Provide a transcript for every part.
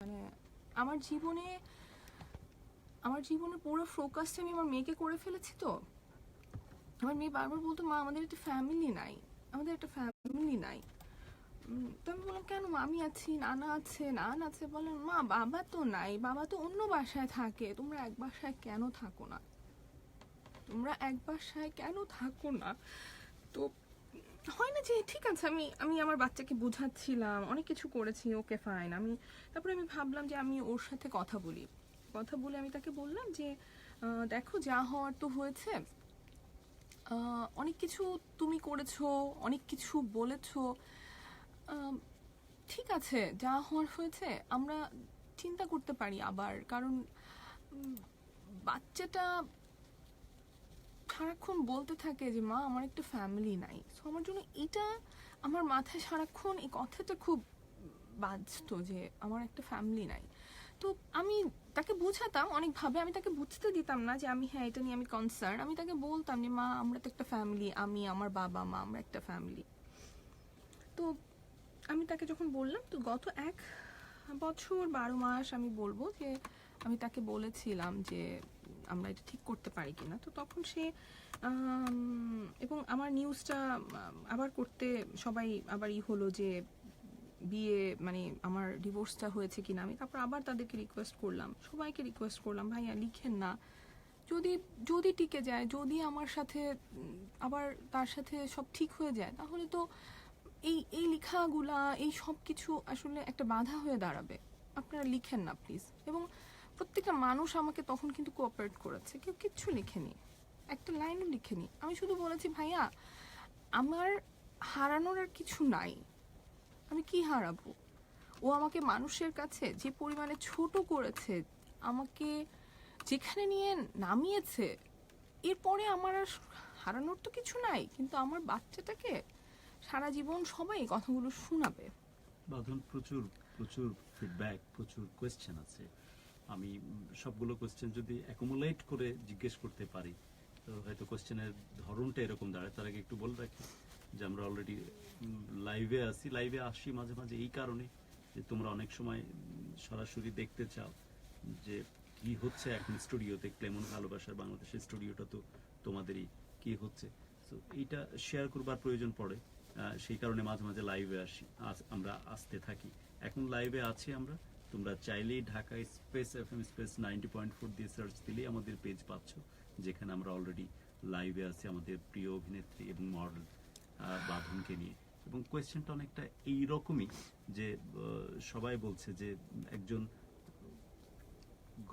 মানে আমার জীবনে আমার জীবনে পুরো ফোকাসটা আমি আমার মেয়েকে করে ফেলেছি। তো আমার মেয়ে বারবার বলতো, মা আমাদের একটা ফ্যামিলি নাই, আমাদের একটা ফ্যামিলি নাই। তো আমি বললাম, কেন মা? আমি আছি, নানা আছে, নান আছে। বলেন, মা বাবা তো নাই, বাবা তো অন্য বাসায় থাকে, তোমরা এক বাসায় কেন থাকো না? তোমরা এক বাসায় কেন থাকো না? তো হয় না যে ঠিক আছে, আমি আমি আমার বাচ্চাকে বোঝাচ্ছিলাম, অনেক কিছু করেছি, ওকে ফাইন। তারপরে আমি ভাবলাম যে আমি ওর সাথে কথা বলি। কথা বলে আমি তাকে বললাম যে দেখো, যা হওয়ার তো হয়েছে। অনেক কিছু তুমি করেছো, অনেক কিছু বলেছো। আহ, ঠিক আছে, যা হওয়ার হয়েছে। আমরা চিন্তা করতে পারি আবার, কারণ উম, বাচ্চাটা সারাক্ষণ বলতে থাকে যে মা আমার একটা ফ্যামিলি নাই। সো আমার জন্য এটা আমার মাথায় সারাক্ষণ এই কথাটা খুব বাজতো যে আমার একটা ফ্যামিলি নাই। তো আমি তাকে বোঝাতাম অনেকভাবে, আমি তাকে বুঝতে দিতাম না যে আমি, হ্যাঁ এটা নিয়ে আমি কনসার্ন। আমি তাকে বলতাম যে মা আমরা তো একটা ফ্যামিলি, আমি, আমার বাবা মা, আমরা একটা ফ্যামিলি। তো আমি তাকে যখন বললাম, তো গত 1 বছর 12 মাস আমি বলবো যে আমি তাকে বলেছিলাম যে আমরা এটা ঠিক করতে পারি কিনা। তো তখন সে এবং আমার নিউজটা আবার করতে সবাই আবার হলো যে বিয়ে মানে আমার ডিভোর্সটা হয়েছে কিনা। আমি তারপর আবার তাদেরকে রিকোয়েস্ট করলাম, সবাইকে রিকোয়েস্ট করলাম, ভাইয়া লিখেন না। যদি যদি টিকে যায়, যদি আমার সাথে আবার তার সাথে সব ঠিক হয়ে যায়, তাহলে তো এই এই লেখাগুলা, এই সব কিছু আসলে একটা বাধা হয়ে দাঁড়াবে। আপনারা লিখেন না প্লিজ। এবং প্রত্যেকটা মানুষ আমাকে তখন কিন্তু কোঅপারেট করেছে, কেউ কিচ্ছু লিখেনি, একটা লাইনও লিখেনি। আমি শুধু বলেছি, ভাইয়া আমার হারানোর আর কিছু নাই, আমি কি হারাবো? ও আমাকে মানুষের কাছে যে পরিমাণে ছোট করেছে, আমাকে যেখানে নিয়ে নামিয়েছে, এরপরে আমার আর হারানোর তো কিছু নাই, কিন্তু আমার বাচ্চাটাকে সারা জীবন সবাই এই কথাগুলো শোনাবে। বাঁধন, প্রচুর প্রচুর ফিডব্যাক, প্রচুর কোয়েশ্চেন আছে। আমি সবগুলো কোয়েশ্চেন যদি অ্যাকুমুলেট করে জিজ্ঞেস করতে পারি, তো হয়তো কোয়েশ্চেনের ধরনটা এরকম দাঁড়ায়। তার আগে একটু বলে রাখি যে আমরা অলরেডি লাইভে আসি। লাইভে আসি মাঝে মাঝে এই কারণে যে তোমরা অনেক সময় সরাসরি দেখতে চাও যে কি হচ্ছে এখন স্টুডিওতে। ক্লেমন ভালোবাসার বাংলাদেশের স্টুডিওটা তো তোমাদেরই, কি হচ্ছে। তো এইটা শেয়ার করবার প্রয়োজন পড়ে, সেই কারণে মাঝে মাঝে লাইভে আসি, আমরা আসতে থাকি। এখন লাইভে আছি আমরা। তোমরা চাইলেই ঢাকা স্পেস FM স্পেস 90.4 দিয়ে সার্চ দিলেই আমাদের পেজ পাচ্ছ, যেখানে আমরা অলরেডি লাইভে আছি আমাদের প্রিয় অভিনেত্রী এবং মডেল বাঁধনকে নিয়ে। এবং কোয়েশ্চেনটা অনেকটা এইরকমই যে সবাই বলছে যে একজন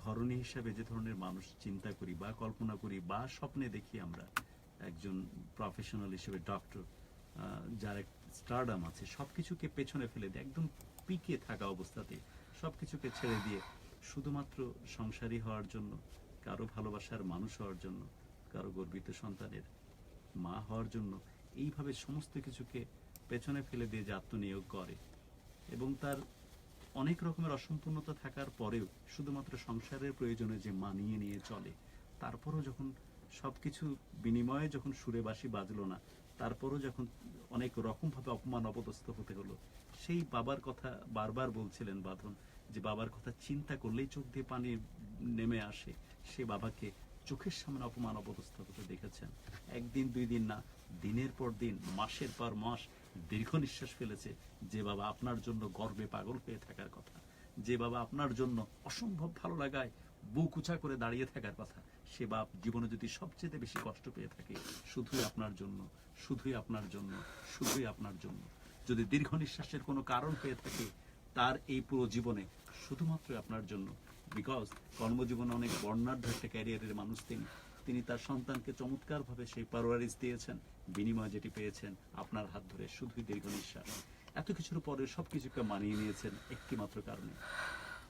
ঘরণী হিসাবে যে ধরনের মানুষ চিন্তা করি বা কল্পনা করি বা স্বপ্নে দেখি আমরা, একজন প্রফেশনাল হিসেবে ডক্টর, যার এক স্টারডাম আছে, সবকিছুকে পেছনে ফেলে দিয়ে একদম পিকে থাকা অবস্থাতে সবকিছুকে ছেড়ে দিয়ে শুধুমাত্র সংসারী হওয়ার জন্য, কারো ভালোবাসার মানুষ হওয়ার জন্য, কারো গর্বিত সন্তানের মা হওয়ার জন্য এইভাবে সমস্ত কিছুকে পেছনে ফেলে দিয়ে যে আত্মনিয়োগ করে, এবং তার অনেক রকমের অসম্পূর্ণতা থাকার পরেও শুধুমাত্র সংসারের প্রয়োজনে যে মানিয়ে নিয়ে চলে, তারপরও যখন সবকিছু বিনিময়ে যখন সুরে বাঁশি বাজলো না, তারপরও যখন অনেক রকমভাবে অপমান অপদস্থ হতে হলো, সেই বাবার কথা বারবার বলছিলেন বাঁধন, যে বাবার কথা চিন্তা করলেই চোখ দিয়ে পানি নেমে আসে। সে বাবাকে চোখের সামনে অপমান অপদস্থ হতে দেখেছেন। একদিন দুই দিন না, দিনের পর দিন, মাসের পর মাস দীর্ঘ নিঃশ্বাস ফেলেছে। যে বাবা আপনার জন্য গর্বে পাগল হয়ে থাকার কথা, যে বাবা আপনার জন্য অসম্ভব ভালো লাগায় বুক উঁচা করে দাঁড়িয়ে থাকার কথা, সে বাপ জীবনে যদি সবচেয়ে বেশি কষ্ট পেয়ে থাকে শুধুই আপনার জন্য, শুধুই আপনার জন্য, শুধুই আপনার জন্য। যদি দীর্ঘ নিঃশ্বাসের কোনো কারণ হয়ে থাকে তার এই পুরো জীবনে, শুধুমাত্র আপনার জন্য। বিকজ কর্মজীবনে অনেক বর্ণাঢ্য একটা ক্যারিয়ারের মানুষ তিনি। তিনি তার সন্তানকে চমৎকারভাবে সেই পারওয়ারিশ দিয়েছেন, বিনিময়ে যেটি পেয়েছেন আপনার হাত ধরে শুধুই দীর্ঘ নিঃশ্বাস। এত কিছুর পরে সবকিছুকে মানিয়ে নিয়েছেন একটি মাত্র কারণে,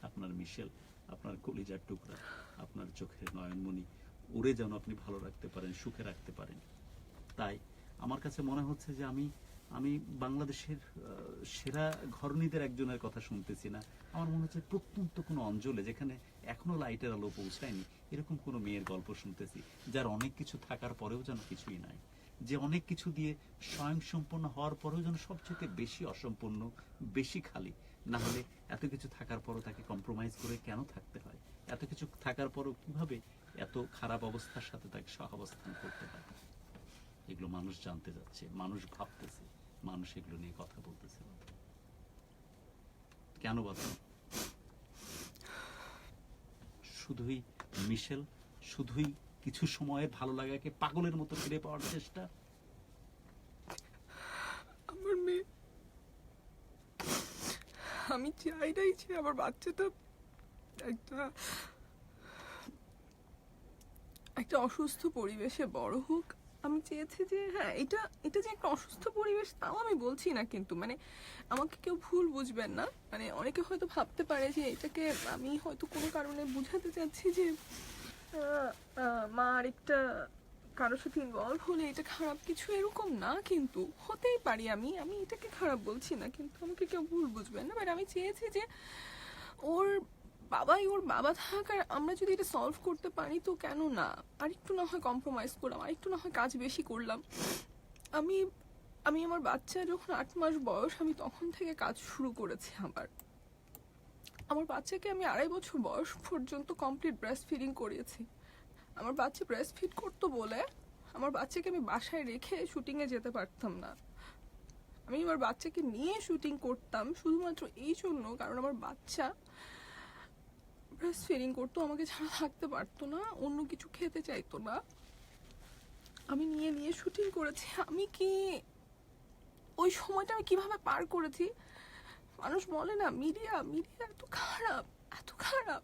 আপনার মিশেল, আপনার কলিজার টুকরা, আপনার চোখের নয়নমণি উড়ে যেন আপনি ভালো রাখতে পারেন, সুখে রাখতে পারেন। তাই আমার কাছে মনে হচ্ছে যে আমি আমি বাংলাদেশের সেরা ঘরণীদের একজনের কথা শুনতেছি না। আমার মনে হচ্ছে প্রত্যন্ত কোনো অঞ্চলে, যেখানে এখনো লাইটের আলো পৌঁছায়নি, এরকম কোনো মেয়ের গল্প শুনতেছি, যার অনেক কিছু থাকার পরেও যেন কিছুই নাই, যে অনেক কিছু দিয়ে স্বয়ংসম্পূর্ণ হওয়ার পরেও যেন সবচেয়ে বেশি অসম্পূর্ণ, বেশি খালি। না হলে এত কিছু থাকার পরও তাকে কম্প্রোমাইজ করে কেন থাকতে হয়? এত কিছু থাকার পরও কিভাবে এত খারাপ অবস্থার সাথে তাকে সহাবস্থান করতে হয়? এগুলো মানুষ জানতে যাচ্ছে, মানুষ ভাবতেছে, মানুষ এগুলো নিয়ে কথা বলতেছে। কেন বদনাম? শুধুই মিশেল, শুধুই কিছু সময়ের ভালো লাগাকে পাগলের মতো ফিরে পাওয়ার চেষ্টা? আমার মেয়ে, আমি চাই নাই যে আমার বাচ্চাটা একটা একটা অসুস্থ পরিবেশে বড় হোক। আমি চেয়েছি যে হ্যাঁ, এটা এটা যে একটা অসুস্থ পরিবেশ তাও আমি বলছি না, কিন্তু মানে আমাকে কেউ ভুল বুঝবেন না। মানে অনেকে হয়তো ভাবতে পারে যে এটাকে আমি হয়তো কোনো কারণে বুঝাতে চাচ্ছি যে মা আরেকটা কারোর সাথে ইনভলভ হলে এটা খারাপ কিছু, এরকম না। কিন্তু হতেই পারি, আমি আমি এটাকে খারাপ বলছি না, কিন্তু আমাকে কেউ ভুল বুঝবেন না। বাট আমি চেয়েছি যে ওর ওর বাবা থাক, আর আমরা যদি এটা সলভ করতে পারি তো কেন না, আরেকটু না হয় কম্প্রোমাইজ করলাম, আরেকটু না হয় কাজ বেশি করলাম। আমি আমি আমার বাচ্চা যখন 8 মাস বয়স, আমি তখন থেকে কাজ শুরু করেছি। আমার বাচ্চাকে আমি 2.5 বছর বয়স পর্যন্ত কমপ্লিট ব্রেস্ট ফিডিং করিয়েছি। আমার বাচ্চা ব্রেস্ট ফিড করতো বলে আমার বাচ্চাকে আমি বাসায় রেখে শুটিংয়ে যেতে পারতাম না। আমি আমার বাচ্চাকে নিয়ে শুটিং করতাম শুধুমাত্র এই জন্য, কারণ আমার বাচ্চা ব্রেস্ট ফিডিং করতো, আমাকে ছাড়া থাকতে পারতো না, অন্য কিছু খেতে চাইতো না। আমি নিয়ে নিয়ে শুটিং করেছি। আমি কি ওই সময়টা আমি কিভাবে পার করেছি? মানুষ বলে না মিডিয়া মিডিয়া এত খারাপ, এত খারাপ।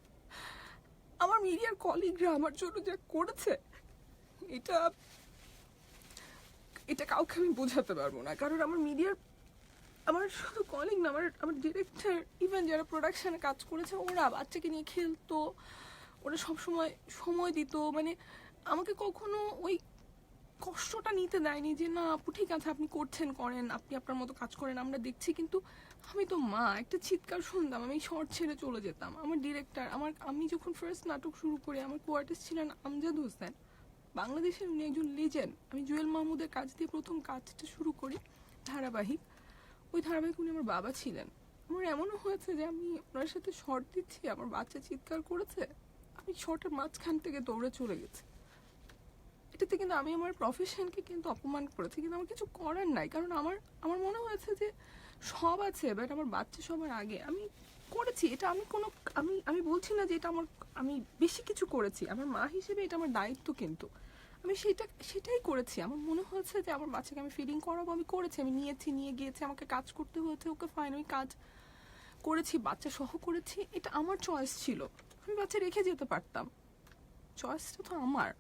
আমার মিডিয়ার কলিগরা আমার জন্য যা করেছে, এটা এটা কাউকে আমি বোঝাতে পারবো না। কারণ আমার মিডিয়ার, আমার শুধু কলিগ না, আমার ডিরেক্টর, ইভেন যারা প্রোডাকশনে কাজ করেছে, ওরা বাচ্চাকে নিয়ে খেলতো, ওরা সবসময় সময় দিত। মানে আমাকে কখনো ওই কষ্টটা নিতে দেয়নি যে না আপু ঠিক আছে, আপনি করছেন করেন, আপনি আপনার মতো কাজ করেন, আমরা দেখছি। কিন্তু আমি তো মা, একটা চিৎকার শুনতাম, আমি শর্ট ছেড়ে চলে যেতাম। আমার ডিরেক্টর, আমি যখন ফার্স্ট নাটক শুরু করি, আমার কোয়ার্টিস্ট ছিলেন আমজাদ হোসেন, বাংলাদেশের উনি একজন লেজেন্ড। আমি জুয়েল মাহমুদের কাজ দিয়ে প্রথম কাজটা শুরু করি, ধারাবাহিক। ওই ধারাবাহিক উনি আমার বাবা ছিলেন। আমার এমনও হয়েছে যে আমি ওনার সাথে শর্ট দিচ্ছি, আমার বাচ্চা চিৎকার করেছে, আমি শর্টের মাঝখান থেকে দৌড়ে চলে গেছি। এটাতে কিন্তু আমি আমার প্রফেশনকে কিন্তু অপমান করেছি, কিন্তু আমার কিছু করার নাই। কারণ আমার মনে হয়েছে যে সব আছে, বাট আমার বাচ্চা সবার আগে। আমি করেছি এটা, আমি বলছি না যে এটা আমি বেশি কিছু করেছি। আমার মা হিসেবে এটা আমার দায়িত্ব, কিন্তু আমি সেটাই করেছি। আমার মনে হয়েছে যে আমার বাচ্চাকে আমি ফিডিং করাবো, আমি করেছি, আমি নিয়ে গিয়েছি, আমাকে কাজ করতে হয়েছে, ওকে ফাইন, ওই কাজ করেছি, বাচ্চা সহ করেছি। এটা আমার চয়েস ছিল, আমি বাচ্চা রেখে যেতে পারতাম, চয়েসটা তো আমার,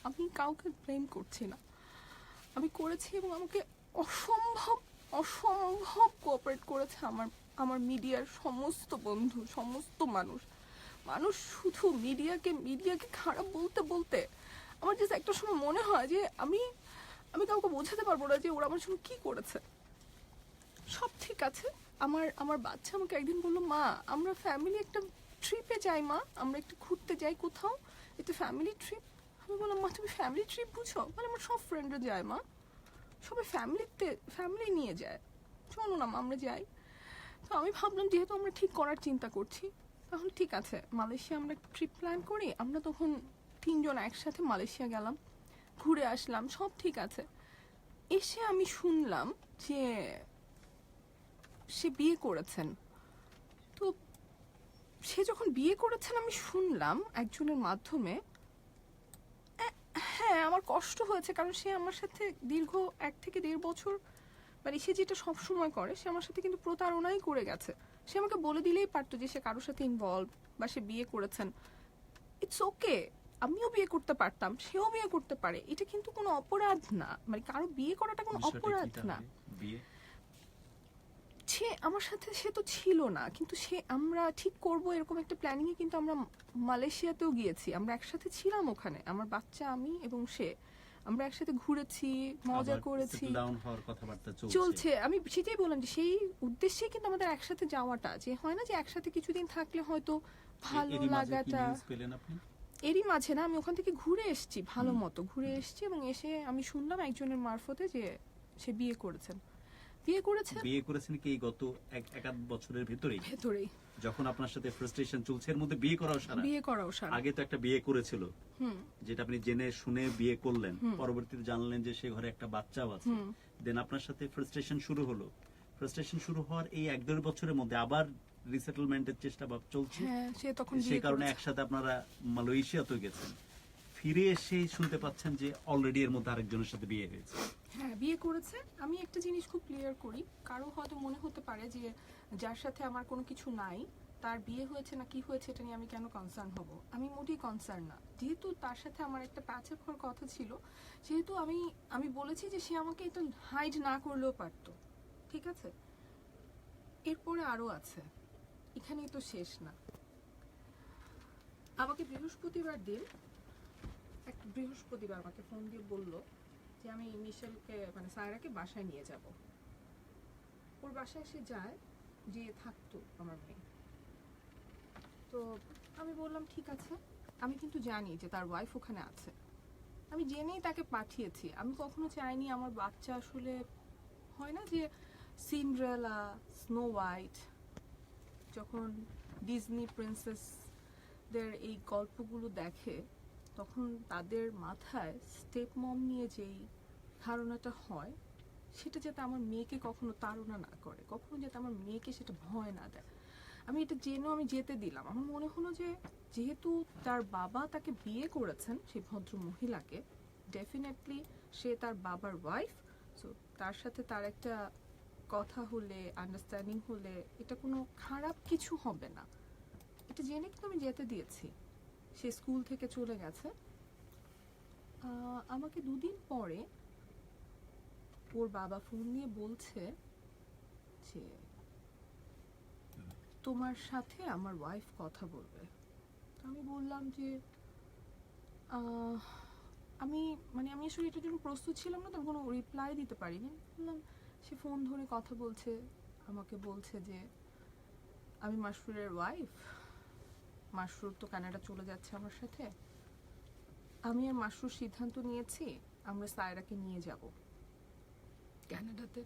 আমি কাউকে ব্লেম করছি না। আমি করেছি এবং আমাকে অসম্ভব অসম্ভব কোঅপারেট করেছে আমার মিডিয়ার সমস্ত বন্ধু, সমস্ত মানুষ শুধু মিডিয়াকে খারাপ বলতে বলতে আমার জাস্ট একটা সময় মনে হয় যে আমি কাউকে বোঝাতে পারবো না যে ওরা আমার জন্য কি করেছে। সব ঠিক আছে, আমার বাচ্চা আমাকে একদিন বললো, মা আমরা ফ্যামিলি একটা ট্রিপে যাই, মা আমরা একটু ঘুরতে যাই কোথাও, এটা ফ্যামিলি ট্রিপ। আমি বললাম, মা তুমি ফ্যামিলি ট্রিপ বুঝো? মানে আমার সব ফ্রেন্ডরা যায়, মা সবাই ফ্যামিলি নিয়ে যায়, চলো না মা আমরা যাই। তো আমি ভাবলাম যেহেতু আমরা ঠিক করার চিন্তা করছি, তাহলে ঠিক আছে মালয়েশিয়া আমরা ট্রিপ প্ল্যান করি। আমরা তখন 3 জন একসাথে মালয়েশিয়া গেলাম, ঘুরে আসলাম, সব ঠিক আছে। এসে আমি শুনলাম যে সে বিয়ে করেছেন। তো সে যখন বিয়ে করেছেন আমি শুনলাম একজনের মাধ্যমে, হ্যাঁ আমার কষ্ট হয়েছে, কারণ সে আমার সাথে দীর্ঘ 1 থেকে 1.5 বছর, মানে সে যেটা সব সময় করে, সে আমার সাথে কিন্তু প্রতারণাই করে গেছে। সে আমাকে বলে দিলেই পারতো যে সে কারোর সাথে ইনভলভ বা সে বিয়ে করেছেন, ইটস ওকে, আমিও বিয়ে করতে পারতাম, সেও বিয়ে করতে পারে, এটা কিন্তু কোনো অপরাধ না। মানে কারো বিয়ে করাটা কোনো অপরাধ না। সে আমার সাথে, সে তো ছিল না, কিন্তু আমরা ঠিক করব এরকম একটা প্ল্যানিং এ কিন্তু আমরা মালয়েশিয়াতেও গিয়েছি, আমরা একসাথে ছিলাম ওখানে, আমার বাচ্চা, আমি এবং সে, আমরা একসাথে ঘুরেছি, মজা করেছি, চলছে। আমি সেটাই বললাম যে সেই উদ্দেশ্যেই কিন্তু আমাদের একসাথে যাওয়াটা, যে হয় না যে একসাথে কিছুদিন থাকলে হয়তো ভালো লাগাটা। এরই মাঝে না, আমি ওখান থেকে ঘুরে এসেছি, ভালো মতো ঘুরে এসেছি, এবং এসে আমি শুনলাম একজনের মারফতে যে সে বিয়ে করেছেন। বিয়ে করেছেন কি এই গত এক আধ বছরের ভিতরেই, ভেতরেই যখন আপনার সাথে ফ্রাস্ট্রেশন চলছে, এর মধ্যে বিয়ে করাও সারা? বিয়ে করাও সারা। আগে তো একটা বিয়ে করেছিল, হুম যেটা আপনি জেনে শুনে বিয়ে করলেন, পরবর্তীতে জানলেন যে সে ঘরে একটা বাচ্চাও আছে, দেন আপনার সাথে ফ্রাস্ট্রেশন শুরু হলো। ফ্রাস্ট্রেশন শুরু হওয়ার এই 1-1.5 বছরের মধ্যে আবার রিসেটেলমেন্টের চেষ্টা ভাব চলছে। হ্যাঁ, সে তখন সেই বিয়ে কারণে করেছে। একসাথে আপনারা মালয়েশিয়াতেও গেছেন, ফিরে এসে শুনতে পাচ্ছেন যে অলরেডি এর মধ্যে আরেকজনের সাথে বিয়ে হয়েছে। হ্যাঁ, বিয়ে করেছে। আমি একটা জিনিস খুব ক্লিয়ার করি, কারো হয়তো মনে হতে পারে যে যার সাথে আমার কোনো কিছু নাই তার বিয়ে হয়েছে না কি হয়েছে এটা নিয়ে আমি কেন কনসার্ন হব। আমি মোটেই কনসার্ন না, যেহেতু তার সাথে আমার একটা প্যাচআপ হওয়ার কথা ছিল, সেহেতু আমি বলেছি যে সে আমাকে এটা হাইড না করলেও পারতো। ঠিক আছে, এরপরে আরো আছে, এখানেই তো শেষ না। আমাকে বৃহস্পতিবার দিন, এক বৃহস্পতিবার আমাকে ফোন দিয়ে বলল যে আমি মিশেলকে মানে সায়রাকে বাসায় নিয়ে যাব। ওর বাসায় সে যায়, যে থাকতো আমার মেয়ে। তো আমি বললাম ঠিক আছে, আমি কিন্তু জানি যে তার ওয়াইফ ওখানে আছে, আমি জেনেই তাকে পাঠিয়েছি। আমি কখনো চাইনি আমার বাচ্চা আসলে, হয় না যে সিন্ড্রেলা, স্নো হোয়াইট, যখন ডিজনি প্রিন্সেসদের এই গল্পগুলো দেখে তখন তাদের মাথায় স্টেপ মম নিয়ে যেই ধারণাটা হয়, সেটা যাতে আমার মেয়েকে কখনো তাড়না না করে, কখনো যাতে আমার মেয়েকে সেটা ভয় না দেয়। আমি এটা জেনেও আমি যেতে দিলাম। আমার মনে হলো যে যেহেতু তার বাবা তাকে বিয়ে করেছেন, সেই ভদ্র মহিলাকে, ডেফিনেটলি সে তার বাবার ওয়াইফ, সো তার সাথে তার একটা কথা হলে, আন্ডারস্ট্যান্ডিং হলে এটা কোনো খারাপ কিছু হবে না। এটা জেনে কিন্তু আমি যেতে দিয়েছি। সে স্কুল থেকে চলে গেছে। আমাকে 2 দিন পরে ওর বাবা ফোন দিয়ে বলছে যে তোমার সাথে আমার ওয়াইফ কথা বলবে। তো আমি বললাম যে আহ, আমি আসলে এটার জন্য প্রস্তুত ছিলাম না, তো কোনো রিপ্লাই দিতে পারিনি। বললাম, সে ফোন ধরে কথা বলছে, আমাকে বলছে যে আমি মাসরুরের ওয়াইফ, মাসরুর তো কানাডা চলে যাচ্ছে আমার সাথে, আমি আর মাসরুর সিদ্ধান্ত নিয়েছি আমরা সায়রাকে নিয়ে যাব কানাডাতে।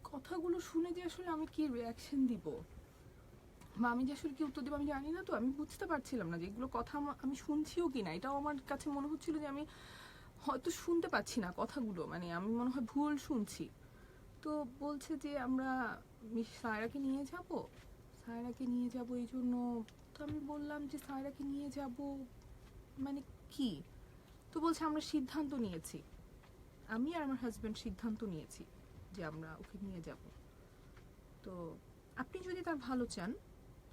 কথাগুলো শুনে যে আসলে আমি কি রিয়াকশন দিব বা আমি যে আসলে কি উত্তর দেবো আমি জানি না। তো আমি বুঝতে পারছিলাম না যে এগুলো কথা আমি শুনছিও কিনা। এটাও আমার কাছে মনে হচ্ছিল যে আমি হয়তো শুনতে পাচ্ছি না কথাগুলো, মানে আমি মনে হয় ভুল শুনছি। তো বলছে যে আমরা সায়রাকে নিয়ে যাব, সায়রাকে নিয়ে যাব এই জন্য। তো আমি বললাম যে সায়রাকে নিয়ে যাব মানে কি? তো বলছে আমরা সিদ্ধান্ত নিয়েছি, আমি আর আমার হাজব্যান্ড সিদ্ধান্ত নিয়েছি যে আমরা ওকে নিয়ে যাব। তো আপনি যদি তার ভালো চান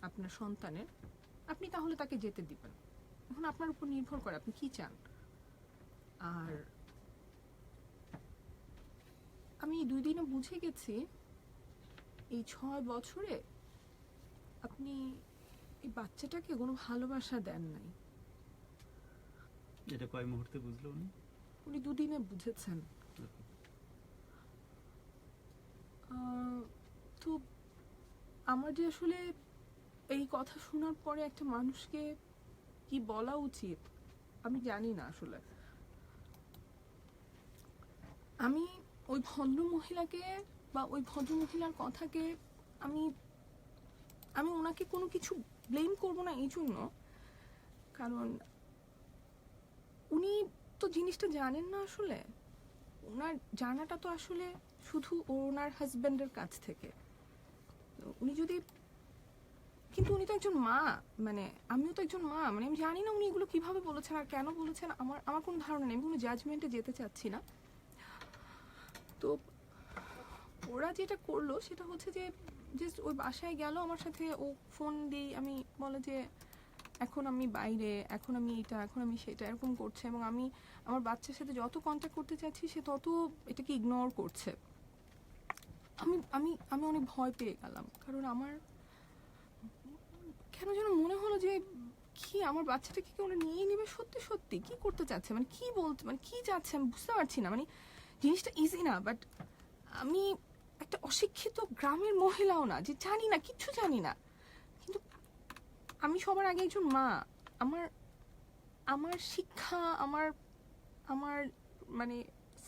আপনার সন্তানের, আপনি তাহলে তাকে যেতে দিবেন। এখন আপনার উপর নির্ভর করে আপনি কি চান। আর আমি 2 দিনে বুঝে গেছি এই 6 বছরে আপনি এই বাচ্চাটাকে কোনো ভালোবাসা দেন নাই। এটা কয় মুহূর্তে বুঝলো উনি? উনি 2 দিনে বুঝেছেন। তো আমার যে আসলে এই কথা শোনার পরে একটা মানুষকে কি বলা উচিত আমি জানি না আসলে। আমি ওই ভদ্র মহিলাকে বা ওই ভদ্র মহিলার কথাকে আমি আমি ওনাকে কোনো কিছু ব্লেম করব না এই জন্য, কারণ উনি তো জিনিসটা জানেন না আসলে। ওনার জানাটা তো আসলে শুধু ওনার হাজব্যান্ডের কাছ থেকে। উনি যদি, কিন্তু উনি তো একজন মা, মানে আমিও তো একজন মা, মানে আমি জানি না উনি এগুলো কিভাবে বলেছেন আর কেন বলেছেন। আমার কোনো ধারণা নেই, আমি কোনো জাজমেন্টে যেতে চাচ্ছি না। তো ওরা যেটা করলো সেটা হচ্ছে যে জাস্ট ওই বাসায় গেল আমার সাথে, ও ফোন দিই আমি, বলে যে এখন আমি বাইরে, এখন আমি এটা, এখন আমি সেটা, এরকম করছে। এবং আমি আমার বাচ্চার সাথে যত কন্ট্যাক্ট করতে চাচ্ছি সে তত এটাকে ইগনোর করছে। আমি আমি আমি অনেক ভয় পেয়ে গেলাম, কারণ আমার কেন যেন মনে হলো যে কি আমার বাচ্চাটাকে কি ওরা নিয়ে নেবে সত্যি সত্যি। কি করতে চাচ্ছে, মানে কি বলতে, মানে কি চাচ্ছে আমি বুঝতে পারছি না। মানে জিনিসটা ইজি না, বাট আমি একটা অশিক্ষিত গ্রামের মহিলাও না যে জানি না, কিচ্ছু জানি না, কিন্তু আমি সবার আগে একজন মা। আমার আমার শিক্ষা, আমার আমার মানে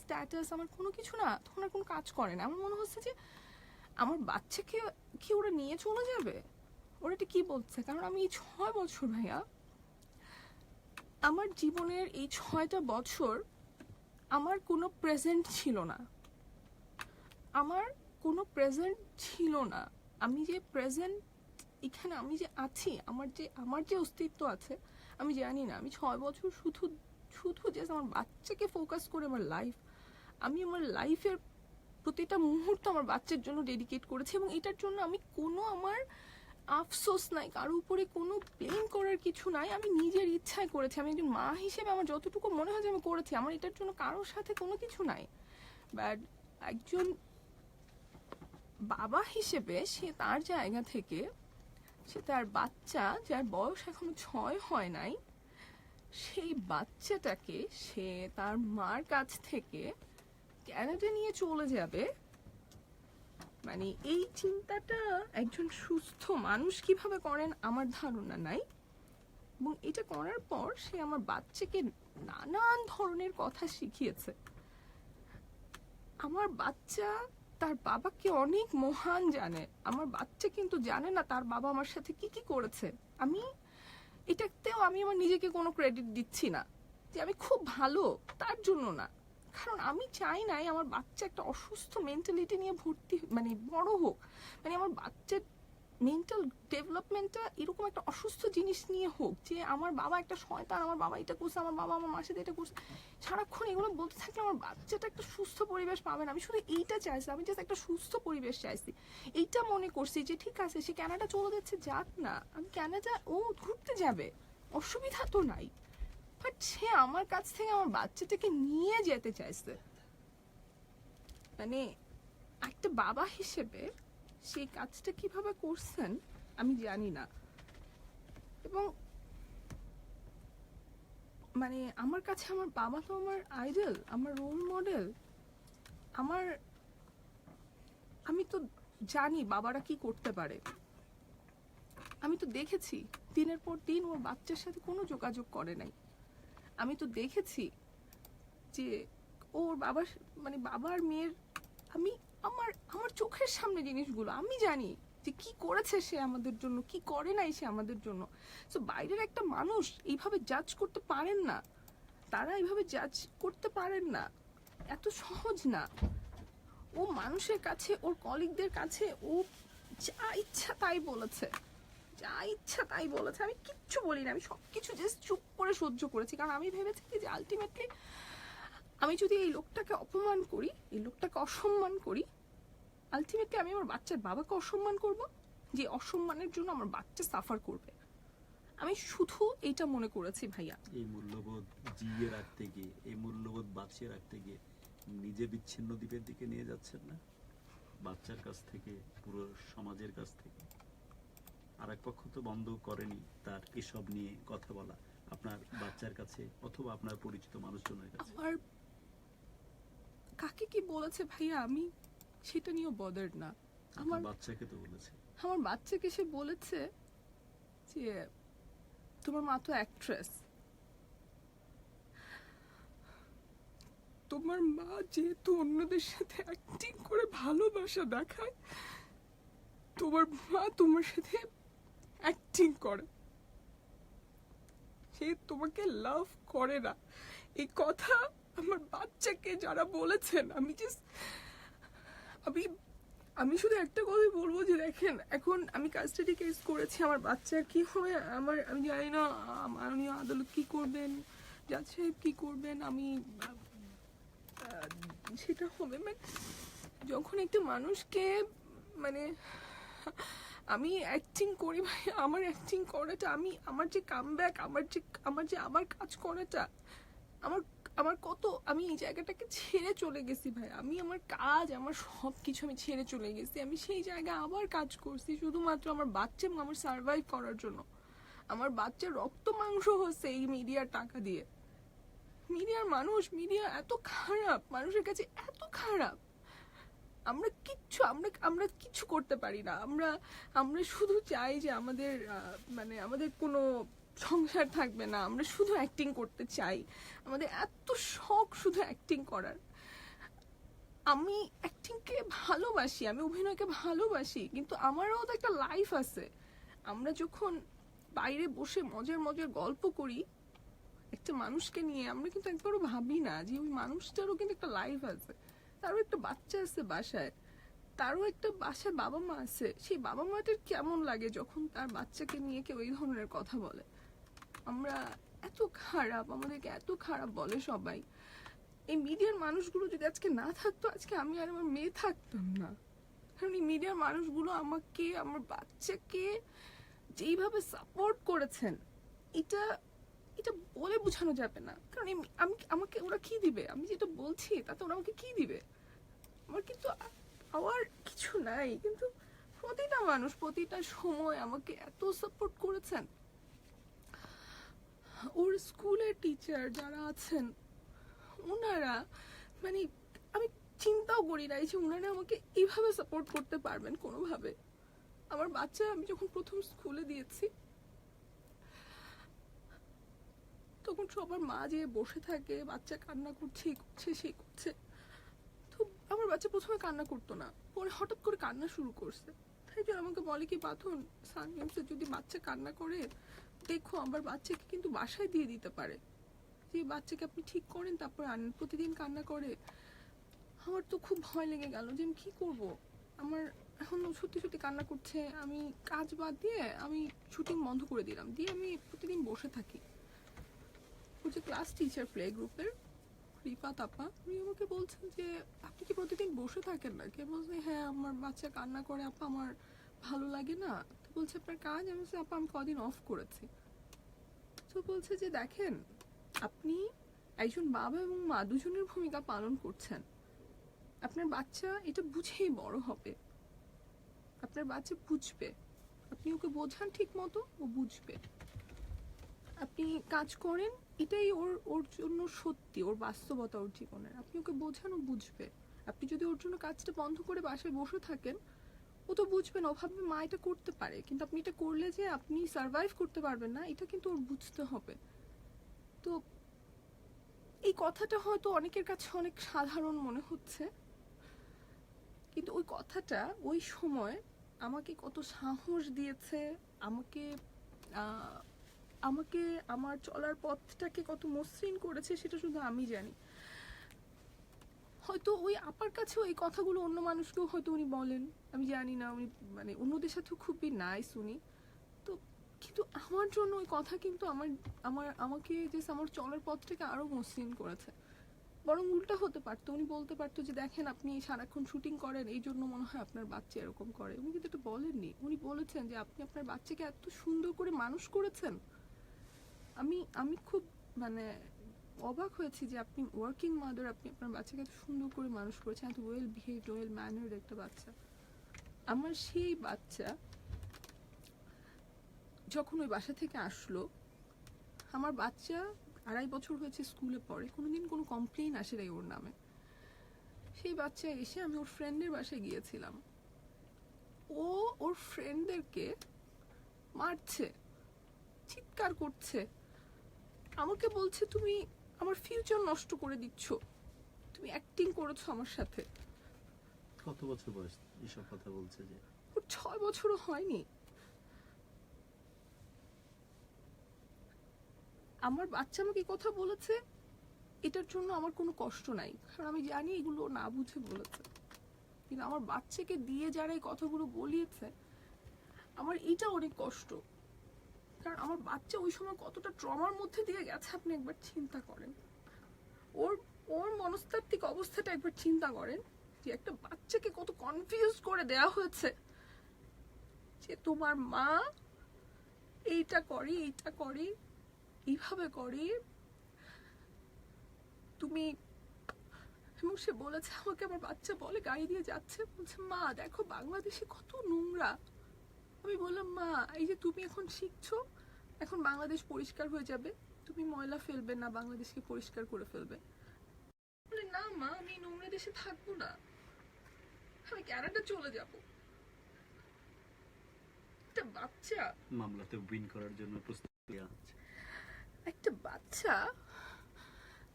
স্ট্যাটাস, আমার কোনো কিছু না তখন আর কোনো কাজ করে না। আমার মনে হচ্ছে যে আমার বাচ্চাকে কি ওরা নিয়ে চলে যাবে, ওরা এটা কি বলছে। কারণ আমি এই 6 বছর ভাইয়া, আমার জীবনের এই 6টা বছর আমার কোনো প্রেজেন্ট ছিল না, আমার কোনো প্রেজেন্ট ছিল না। আমি যে প্রেজেন্ট এখানে আমি যে আছি, আমার যে অস্তিত্ব আছে আমি জানি না। আমি 6 বছর শুধু শুধু জাস্ট আমার বাচ্চাকে ফোকাস করে আমার লাইফ, আমি আমার লাইফের প্রতিটা মুহূর্ত আমার বাচ্চার জন্য ডেডিকেট করেছি। এবং এটার জন্য আমি কোনো আমার আফসোস নাই, কারোর উপরে কোনো ব্লেম করার কিছু নাই। আমি নিজের ইচ্ছায় করেছি। আমি একজন মা হিসেবে আমার যতটুকু মনে হয় যে আমি করেছি, আমার এটার জন্য কারোর সাথে কোনো কিছু নাই। বাট একজন বাবা হিসেবে সে তার জায়গা থেকে, সে তার বাচ্চা যার বয়স এখনো 6 হয় নাই, সেই বাচ্চাটাকে সে তার মার কাছ থেকে ক্যানাডা নিয়ে চলে যাবে, মানে এই চিন্তাটা একজন সুস্থ মানুষ কিভাবে করেন আমার ধারণা নাই। এবং এটা করার পর সে আমার বাচ্চাকে নানান ধরনের কথা শিখিয়েছে। আমার বাচ্চা তার বাবাকে অনেক মহান জানে, আমার বাচ্চা কিন্তু জানে না তার বাবা আমার সাথে কি কি করেছে। আমি এটাতেও আমি আমার নিজেকে কোনো ক্রেডিট দিচ্ছি না যে আমি খুব ভালো, তার জন্য না। কারণ আমি চাই নাই আমার বাচ্চা একটা অসুস্থ মেন্টালিটি নিয়ে ভর্তি, মানে বড় হোক, মানে আমার বাচ্চার মেন্টাল ডেভেলপমেন্টটা এরকম একটা অসুস্থ জিনিস নিয়ে হোক যে আমার বাবা একটা শয়তান, আমার বাবা এটা করছে, আমার বাবা আমার মার সাথে এটা করছে, সারাক্ষণ এগুলো বলতে থাকলে আমার বাচ্চাটা একটা সুস্থ পরিবেশ পাবে না। আমি শুধু এইটা চাইছি, আমি জাস্ট একটা সুস্থ পরিবেশ চাইছি। এইটা মনে করছি যে ঠিক আছে সে কানাডা চলে যাচ্ছে, যাক না, আমি কানাডা, ও ঘুরতে যাবে, অসুবিধা তো নাই। বাট সে আমার কাছ থেকে আমার বাচ্চাটাকে নিয়ে যেতে চাইছে। মানে একটা বাবা হিসেবে সেই কাজটা কিভাবে করছেন আমি জানি না। এবং মানে আমার কাছে আমার বাবা তো আমার আইডল, আমার রোল মডেল। আমি তো জানি বাবারা কি করতে পারে। আমি তো দেখেছি দিনের পর দিন ওর বাচ্চার সাথে কোনো যোগাযোগ করে নাই। আমি তো দেখেছি যে ওর বাবার, মানে বাবার মেয়ের, আমি আমার আমার চোখের সামনে জিনিসগুলো আমি জানি যে কি করেছে সে আমাদের জন্য, কি করে নাই সে আমাদের জন্য। সো বাইরের একটা মানুষ এইভাবে জাজ করতে পারেন না, তারা এইভাবে জাজ করতে পারেন না, এত সহজ না। ও মানুষের কাছে, ওর কলিগদের কাছে ও যা ইচ্ছা তাই বলেছে, যা ইচ্ছা তাই বলেছে। আমি কিচ্ছু বলি না, আমি সবকিছু জাস্ট চুপ করে সহ্য করেছি। কারণ আমি ভেবেছি কি যে আলটিমেটলি আমি যদি এই লোকটাকে অপমান করি, এই লোকটাকে অসম্মান করি, আলটিমেটলি আমি আমার বাচ্চার বাবাকে অসম্মান করব, যে অসম্মানের জন্য আমার বাচ্চা সাফার করবে। আমি শুধু এইটা মনে করেছি ভাইয়া। এই মূল্যবোধ জিইয়ে রাখতে গিয়ে, এই মূল্যবোধ বাঁচিয়ে রাখতে গিয়ে নিজে বিচ্ছিন্ন দ্বীপের দিকে নিয়ে যাচ্ছেন না, বাচ্চার কাছ থেকে, পুরো সমাজের কাছ থেকে। আর এক পক্ষ তো বন্ধ করেনি তার এসব নিয়ে কথা বলা আপনার বাচ্চার কাছে অথবা আপনার পরিচিত মানুষজনের কাছে। আমার কাকে কি বলেছে ভাইয়া আমি সেটা নিয়েও বদার না। আমার বাচ্চাকে তো বলেছে, আমার বাচ্চাকে সে বলেছে যে তোমার মা তো অ্যাক্ট্রেস, তোমার মা যেহেতু অন্যদের সাথে অ্যাক্টিং করে ভালোবাসা দেখায়, তোমার মা তোমার সাথে অ্যাক্টিং করে, সে তোমাকে লাভ করে না। এই কথা আমার বাচ্চাকে যারা বলেছেন, আমি শুধু একটা কথাই বলবো যে দেখেন, এখন আমি কাস্টাডি কেস করেছি, আমার বাচ্চার কি হবে আমি জানি না, মাননীয় আদালত কি করবেন, জাজ সাহেব কি করবেন, আমি সেটা হবে। মানে যখন একটা মানুষকে, মানে আমি অ্যাক্টিং করি ভাই, আমার অ্যাক্টিং করাটা, আমার যে কামব্যাক, আমার কাজ করাটা, আমার কত, আমি এই জায়গাটাকে ছেড়ে চলে গেছি ভাই। আমি আমার কাজ, আমার সব কিছু আমি ছেড়ে চলে গেছি। আমি সেই জায়গায় আবার কাজ করছি শুধুমাত্র আমার বাচ্চা এবং আমার সার্ভাইভ করার জন্য। আমার বাচ্চার রক্ত মাংস হচ্ছে এই মিডিয়ার টাকা দিয়ে। মিডিয়ার মানুষ, মিডিয়া এত খারাপ, মানুষের কাছে এত খারাপ। আমরা কিচ্ছু করতে পারি না। আমরা শুধু চাই যে আমাদের কোনো সংসার থাকবে না, আমরা শুধু অ্যাক্টিং করতে চাই, আমাদের এত শখ শুধু অ্যাক্টিং করার। আমি অ্যাক্টিংকে ভালোবাসি, আমি অভিনয়কে ভালোবাসি, কিন্তু আমারও তো একটা লাইফ আছে। আমরা যখন বাইরে বসে মজার মজার গল্প করি একটা মানুষকে নিয়ে, আমরা কিন্তু একবারও ভাবি না যে ওই মানুষটারও কিন্তু একটা লাইফ আছে, তারও একটা বাচ্চা আছে বাসায়, তারও একটা বাসায় বাবা মা আছে। সেই বাবা মাটার কেমন লাগে যখন তার বাচ্চাকে নিয়ে কেউ এই ধরনের কথা বলে? আমরা এত খারাপ, আমাদেরকে এত খারাপ বলে সবাই। এই মিডিয়ার মানুষগুলো যদি আজকে না থাকতো, আজকে আমি আর আমার মেয়ে থাকতাম না। কারণ এই মিডিয়ার মানুষগুলো আমাকে, আমার বাচ্চাকে যেইভাবে সাপোর্ট করেছেন, এটা এটা বলে বোঝানো যাবে না। কারণ আমি আমাকে ওরা কি দিবে? আমি যেটা বলছি তাতে ওরা আমাকে কি দিবে? আমার কিন্তু পাওয়ার কিছু নাই, কিন্তু প্রতিটা মানুষ প্রতিটা সময় আমাকে এত সাপোর্ট করেছেন। ওর স্কুলের টিচার যারা আছেন ওনারা, মানে আমি চিন্তাও করি নাই যে ওনারা আমাকে এইভাবে সাপোর্ট করতে পারবেন কোনোভাবে। আমার বাচ্চা আমি যখন প্রথম স্কুলে দিয়েছি তখন সবার মা যে বসে থাকে, বাচ্চা কান্না করছে, এই করছে সেই করছে। তো আমার বাচ্চা প্রথমে কান্না করতো না, পরে হঠাৎ করে কান্না শুরু করছে। তাই জন্য আমাকে বলে কি, পাথন সানগেমসে যদি বাচ্চা কান্না করে দেখো, আমার বাচ্চাকে কিন্তু বাসায় দিয়ে দিতে পারে, যে বাচ্চাকে আপনি ঠিক করেন তারপর আনেন, প্রতিদিন কান্না করে। আমার তো খুব ভয় লেগে গেল যে আমি কি করব। আমার এখন সত্যি সত্যি কান্না করছে, আমি কাজ বাদ দিয়ে আমি শুটিং বন্ধ করে দিলাম, দিয়ে আমি প্রতিদিন বসে থাকি। ওর যে ক্লাস টিচার প্লে গ্রুপের রিপা তাপা, উনি আমাকে বলছেন যে আপনি কি প্রতিদিন বসে থাকেন না? কে বলছে হ্যাঁ আমার বাচ্চা কান্না করে আপা, আমার ভালো লাগে না। তো বলছে আপনার কাজ? আমি বলছি আপা আমি কদিন অফ করেছি। তো বলছে যে দেখেন, আপনি একজন বাবা এবং মা দুজনের ভূমিকা পালন করছেন। আপনার বাচ্চা এটা বুঝেই বড় হবে, আপনার বাচ্চা বুঝবে, আপনি ওকে বোঝান ঠিক মতো, ও বুঝবে। আপনি কাজ করেন, এটাই ওর ওর জন্য সত্যি, ওর বাস্তবতা ওর জীবনের। আপনি ওকে বোঝান, ও বুঝবে। আপনি যদি ওর জন্য কাজটা বন্ধ করে বাসায় বসে থাকেন, ও তো বুঝবে না, ও ভাববে মা এটা করতে পারে, কিন্তু আপনি এটা করলে যে আপনি সার্ভাইভ করতে পারবেন না, এটা কিন্তু ওর বুঝতে হবে। তো এই কথাটা হয়তো অনেকের কাছে অনেক সাধারণ মনে হচ্ছে, কিন্তু ওই কথাটা ওই সময় আমাকে কত সাহস দিয়েছে, আমাকে আমাকে আমার চলার পথটাকে কত মসৃণ করেছে সেটা শুধু আমি জানি। হয়তো ওই আপার কাছেও এই কথাগুলো অন্য মানুষকেও হয়তো উনি বলেন, আমি জানি না, উনি মানে অন্যদের সাথেও খুবই নাইস উনি। তো কিন্তু আমার জন্য ওই কথা কিন্তু আমার আমার আমাকে যে আমার চলার পথটাকে আরো মসৃণ করেছে। বরং উল্টা হতে পারতো, উনি বলতে পারতো যে দেখেন আপনি সারাক্ষণ শুটিং করেন, এই জন্য মনে হয় আপনার বাচ্চা এরকম করে। উনি কিন্তু এটা বলেননি, উনি বলেছেন যে আপনি আপনার বাচ্চাকে এত সুন্দর করে মানুষ করেছেন। আমি আমি খুব মানে অবাক হয়েছি যে আপনি ওয়ার্কিং মাদার, আপনি আপনার বাচ্চাকে এত সুন্দর করে মানুষ করেছেন, এত ওয়েল বিহেভড, ওয়েল ম্যানার্ড একটা বাচ্চা। আমার সেই বাচ্চা যখন ওই বাসা থেকে আসলো, আমার বাচ্চা 2.5 বছর হয়েছে স্কুলে পড়ে, কোনোদিন কোনো কমপ্লেইন আসে নাই ওর নামে। সেই বাচ্চা এসে, আমি ওর ফ্রেন্ডের বাসায় গিয়েছিলাম, ও ওর ফ্রেন্ডদেরকে মারছে, চিৎকার করছে, আমাকে বলছে তুমি আমার ফিউচার নষ্ট করে দিচ্ছ, তুমি অ্যাক্টিং করেছো আমার সাথে। কত বছর বয়স এসব কথা বলছে? যে ওর 6 বছরও হয়নি। আমার বাচ্চা আমাকে কথা বলেছে, এটার জন্য আমার কোনো কষ্ট নাই, কারণ আমি জানি এগুলো ও না বুঝে বলেছে। কিন্তু আমার বাচ্চাকে দিয়ে যারা এই কথাগুলো বলিয়েছে, আমার এটা অনেক কষ্ট। কারণ আমার বাচ্চা ওই সময় কতটা ট্রমার মধ্যে দিয়ে গেছে আপনি একবার চিন্তা করেন। ওর ওর মনস্তাত্ত্বিক অবস্থাটা একবার চিন্তা করেন, যে একটা বাচ্চাকে কত কনফিউজ করে দেয়া হয়েছে যে তোমার মা এইটা করে, এইটা করে, এইভাবে করে তুমি। এবং সে বলেছে আমাকে, আমার বাচ্চা বলে গাড়ি দিয়ে যাচ্ছে, বলছে মা দেখো বাংলাদেশে কত নোংরা। আমি বললাম মা এই যে তুমি এখন শিখছো, এখন বাংলাদেশ পরিষ্কার হয়ে যাবে, তুমি ময়লা ফেলবে না, বাংলাদেশকে পরিষ্কার করে ফেলবে। বলে না মা আমি নোংরা দেশে থাকবো না, আমি কানাডা চলে যাব। একটা বাচ্চা, মামলাতে উইন করার জন্য প্রস্তুতি নেওয়া হচ্ছে। একটা বাচ্চা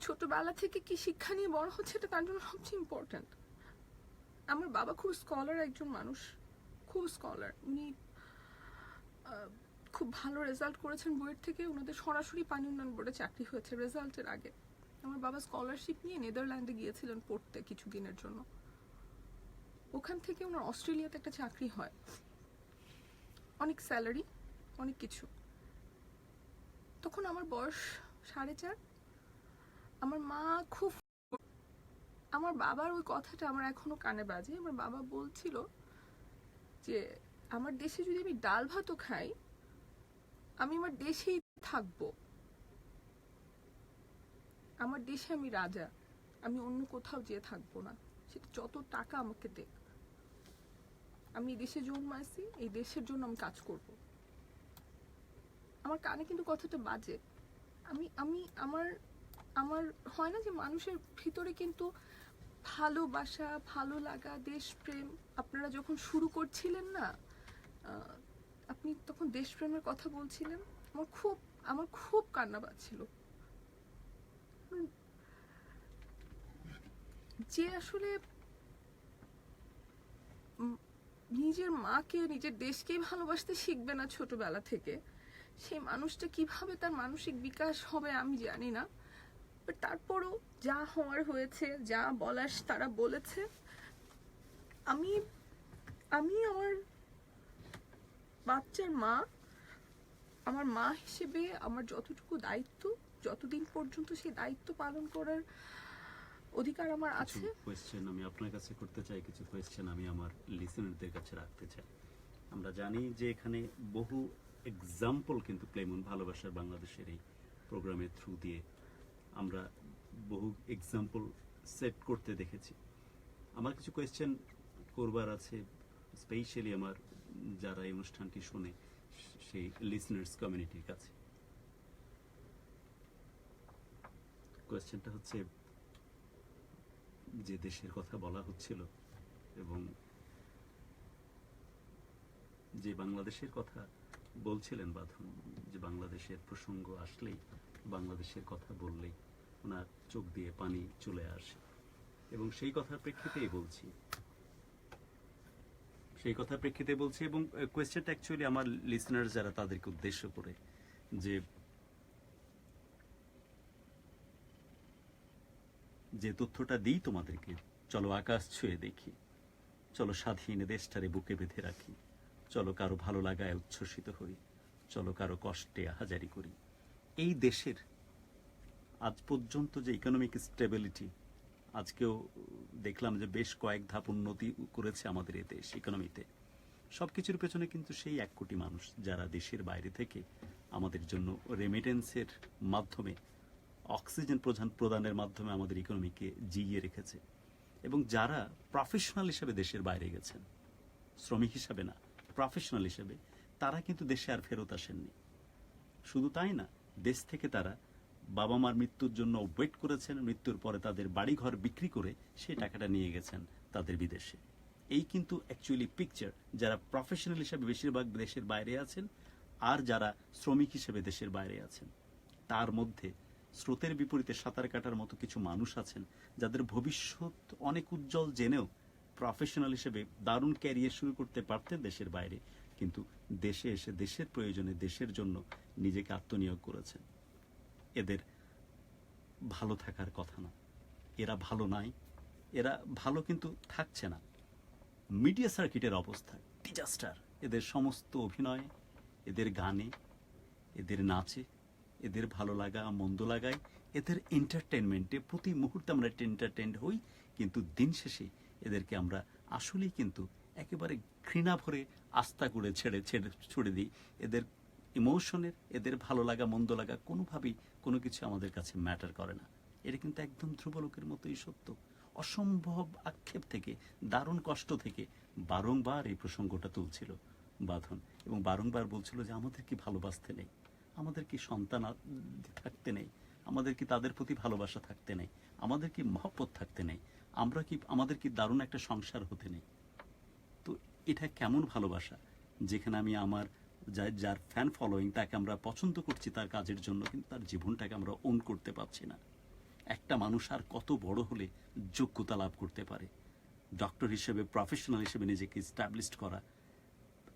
ছোটবেলা থেকে কি শিক্ষা নিয়ে বড় হচ্ছে, এটা তার জন্য সবচেয়ে ইম্পর্ট্যান্ট। আমার বাবা খুব স্কলার একজন মানুষ, খুব স্কলার। উনি খুব ভালো রেজাল্ট করেছেন বুয়েট থেকে, ওনাদের সরাসরি পানি উন্নয়ন বোর্ডে চাকরি হয়েছে রেজাল্টের আগে। আমার বাবা স্কলারশিপ নিয়ে নেদারল্যান্ডে গিয়েছিলেন পড়তে কিছুদিনের জন্য, ওখান থেকে ওনার অস্ট্রেলিয়াতে একটা চাকরি হয়, অনেক স্যালারি, অনেক কিছু। তখন আমার বয়স 4.5। আমার মা খুব, আমার বাবার ওই কথাটা আমার এখনো কানে বাজে। আমার বাবা বলছিল যে আমার দেশে যদি আমি ডাল ভাতও খাই, আমি আমার দেশেই থাকবো, আমার দেশে আমি রাজা, আমি অন্য কোথাও যেয়ে থাকবো না, সেটা যত টাকা আমাকে দেখ, আমি এই দেশে জন্মাইছি, এই দেশের জন্য আমি কাজ করব। আমার কানে কিন্তু কথাটা বাজে। আমি আমি আমার আমার হয় না যে মানুষের ভিতরে কিন্তু ভালোবাসা, ভালো লাগা, দেশপ্রেম, আপনারা যখন শুরু করছিলেন না, আপনি তখন দেশপ্রেমের কথা বলছিলেন, আমার খুব কান্না পাচ্ছিল। যে আসলে নিজের মাকে, নিজের দেশকেই ভালোবাসতে শিখবে না ছোটবেলা থেকে, সেই মানুষটা কিভাবে তার মানসিক বিকাশ হবে আমি জানি না। বাট তারপরও যা হওয়ার হয়েছে, যা বলার তারা বলেছে। আমি আমি আমার বাচ্চার মা, আমার মা হিসেবে আমার যতটুকু দায়িত্ব, যতদিন পর্যন্ত সেই দায়িত্ব পালন করার অধিকার আমার আছে। কোয়েশ্চেন আমি আপনার কাছে করতে চাই, কিছু কোয়েশ্চেন আমি আমার লিসেনারদের কাছে রাখতে চাই। আমরা জানি যে এখানে বহু এক্সাম্পল কিন্তু প্লেমন ভালোবাসার বাংলাদেশের এই প্রোগ্রামের থ্রু দিয়ে আমরা বহু এক্সাম্পল সেট করতে দেখেছি। আমার কিছু কোয়েশ্চেন করবার আছে স্পেশালি আমার যারা এই অনুষ্ঠানটি শোনে সেই লিসনার্স কমিউনিটির কাছে। কোয়েশ্চেনটা হচ্ছে, যে দেশের কথা বলা হচ্ছিল এবং যে বাংলাদেশের কথা বলছিলেন বাঁধন, যে বাংলাদেশের প্রসঙ্গ আসলেই, বাংলাদেশের কথা বললেই ওনার চোখ দিয়ে পানি চলে আসে, এবং সেই কথার প্রেক্ষিতেই বলছি, এবং কোয়েশ্চেনটা অ্যাকচুয়ালি আমার লিসনার যারা তাদেরকে উদ্দেশ্য করে, যে তথ্যটা দিই তোমাদেরকে, চলো আকাশ ছুঁয়ে দেখি, চলো স্বাধীন দেশটারে বুকে বেঁধে রাখি, চলো কারো ভালো লাগায় উচ্ছ্বসিত হই, চলো কারো কষ্টে আহাজারি করি। এই দেশের আজ পর্যন্ত যে ইকোনমিক স্টেবিলিটি, আজকেও দেখলাম যে বেশ কয়েক ধাপ উন্নতি করেছে আমাদের এই দেশ ইকোনমিতে, সবকিছুর পেছনে কিন্তু সেই 1 কোটি মানুষ যারা দেশের বাইরে থেকে আমাদের জন্য রেমিটেন্সের মাধ্যমে, অক্সিজেন প্রদানের মাধ্যমে আমাদের ইকোনমিকে জিইয়ে রেখেছে, এবং যারা প্রফেশনাল হিসেবে দেশের বাইরে গেছেন, শ্রমিক হিসাবে না, প্রফেশনাল হিসেবে, তারা কিন্তু দেশে আর ফেরত আসেননি। শুধু তাই না, দেশ থেকে তারা বাবা মার মৃত্যুর জন্য ওয়েট করেছেন, মৃত্যুর পরে তাদের বাড়িঘর বিক্রি করে সেই টাকাটা নিয়ে গেছেন তাদের বিদেশে। এই কিন্তু অ্যাকচুয়ালি পিকচার, যারা প্রফেশনাল হিসেবে বেশিরভাগ দেশের বাইরে আছেন আর যারা শ্রমিক হিসেবে দেশের বাইরে আছেন, তার মধ্যে স্রোতের বিপরীতে সাঁতার কাটার মতো কিছু মানুষ আছেন যাদের ভবিষ্যৎ অনেক উজ্জ্বল জেনেও প্রফেশনাল হিসেবে দারুণ ক্যারিয়ার শুরু করতে পারতেন দেশের বাইরে, কিন্তু দেশে এসে দেশের প্রয়োজনে, দেশের জন্য নিজেকে আত্মনিয়োগ করেছেন। এদের ভালো থাকার কথা না, এরা ভালো নাই, এরা ভালো কিন্তু থাকছে না। মিডিয়া সার্কিটের অবস্থা ডিজাস্টার। এদের সমস্ত অভিনয়, এদের গানে, এদের নাচে, এদের ভালো লাগা মন্দ লাগায়, এদের এন্টারটেনমেন্টে প্রতি মুহূর্তে আমরা এন্টারটেইনড হই, কিন্তু দিন শেষে এদেরকে আমরা আসলেই কিন্তু একেবারে ঘৃণা ভরে আস্থা করে ছুড়ে দিই। এদের ইমোশনের, এদের ভালো লাগা মন্দ লাগা কোনোভাবেই কোনো কিছু আমাদের কাছে ম্যাটার করে না। এটা কিন্তু একদম ধ্রুবলোকের মতোই সত্য। অসম্ভব আক্ষেপ থেকে, দারুণ কষ্ট থেকে বারংবার এই প্রসঙ্গটা তুলছিল বাঁধন, এবং বারংবার বলছিল যে আমাদের কি ভালোবাসতে নেই, আমাদের কি সন্তান থাকতে নেই, আমাদের কি তাদের প্রতি ভালোবাসা থাকতে নেই, আমাদের কি মহব্বত থাকতে নেই, আমাদের কি দারুণ একটা সংসার হতে নেই। তো এটা কেমন ভালোবাসা, যেখানে আমি আমার যার ফ্যান ফলোয়িং তাকে আমরা পছন্দ করছি তার কাজের জন্য, কিন্তু তার জীবনটাকে আমরা ওন করতে পারছি না। একটা মানুষ আর কত বড় হলে যোগ্যতা লাভ করতে পারে? ডক্টর হিসেবে, প্রফেশনাল হিসেবে নিজেকে স্টাবলিশড করা,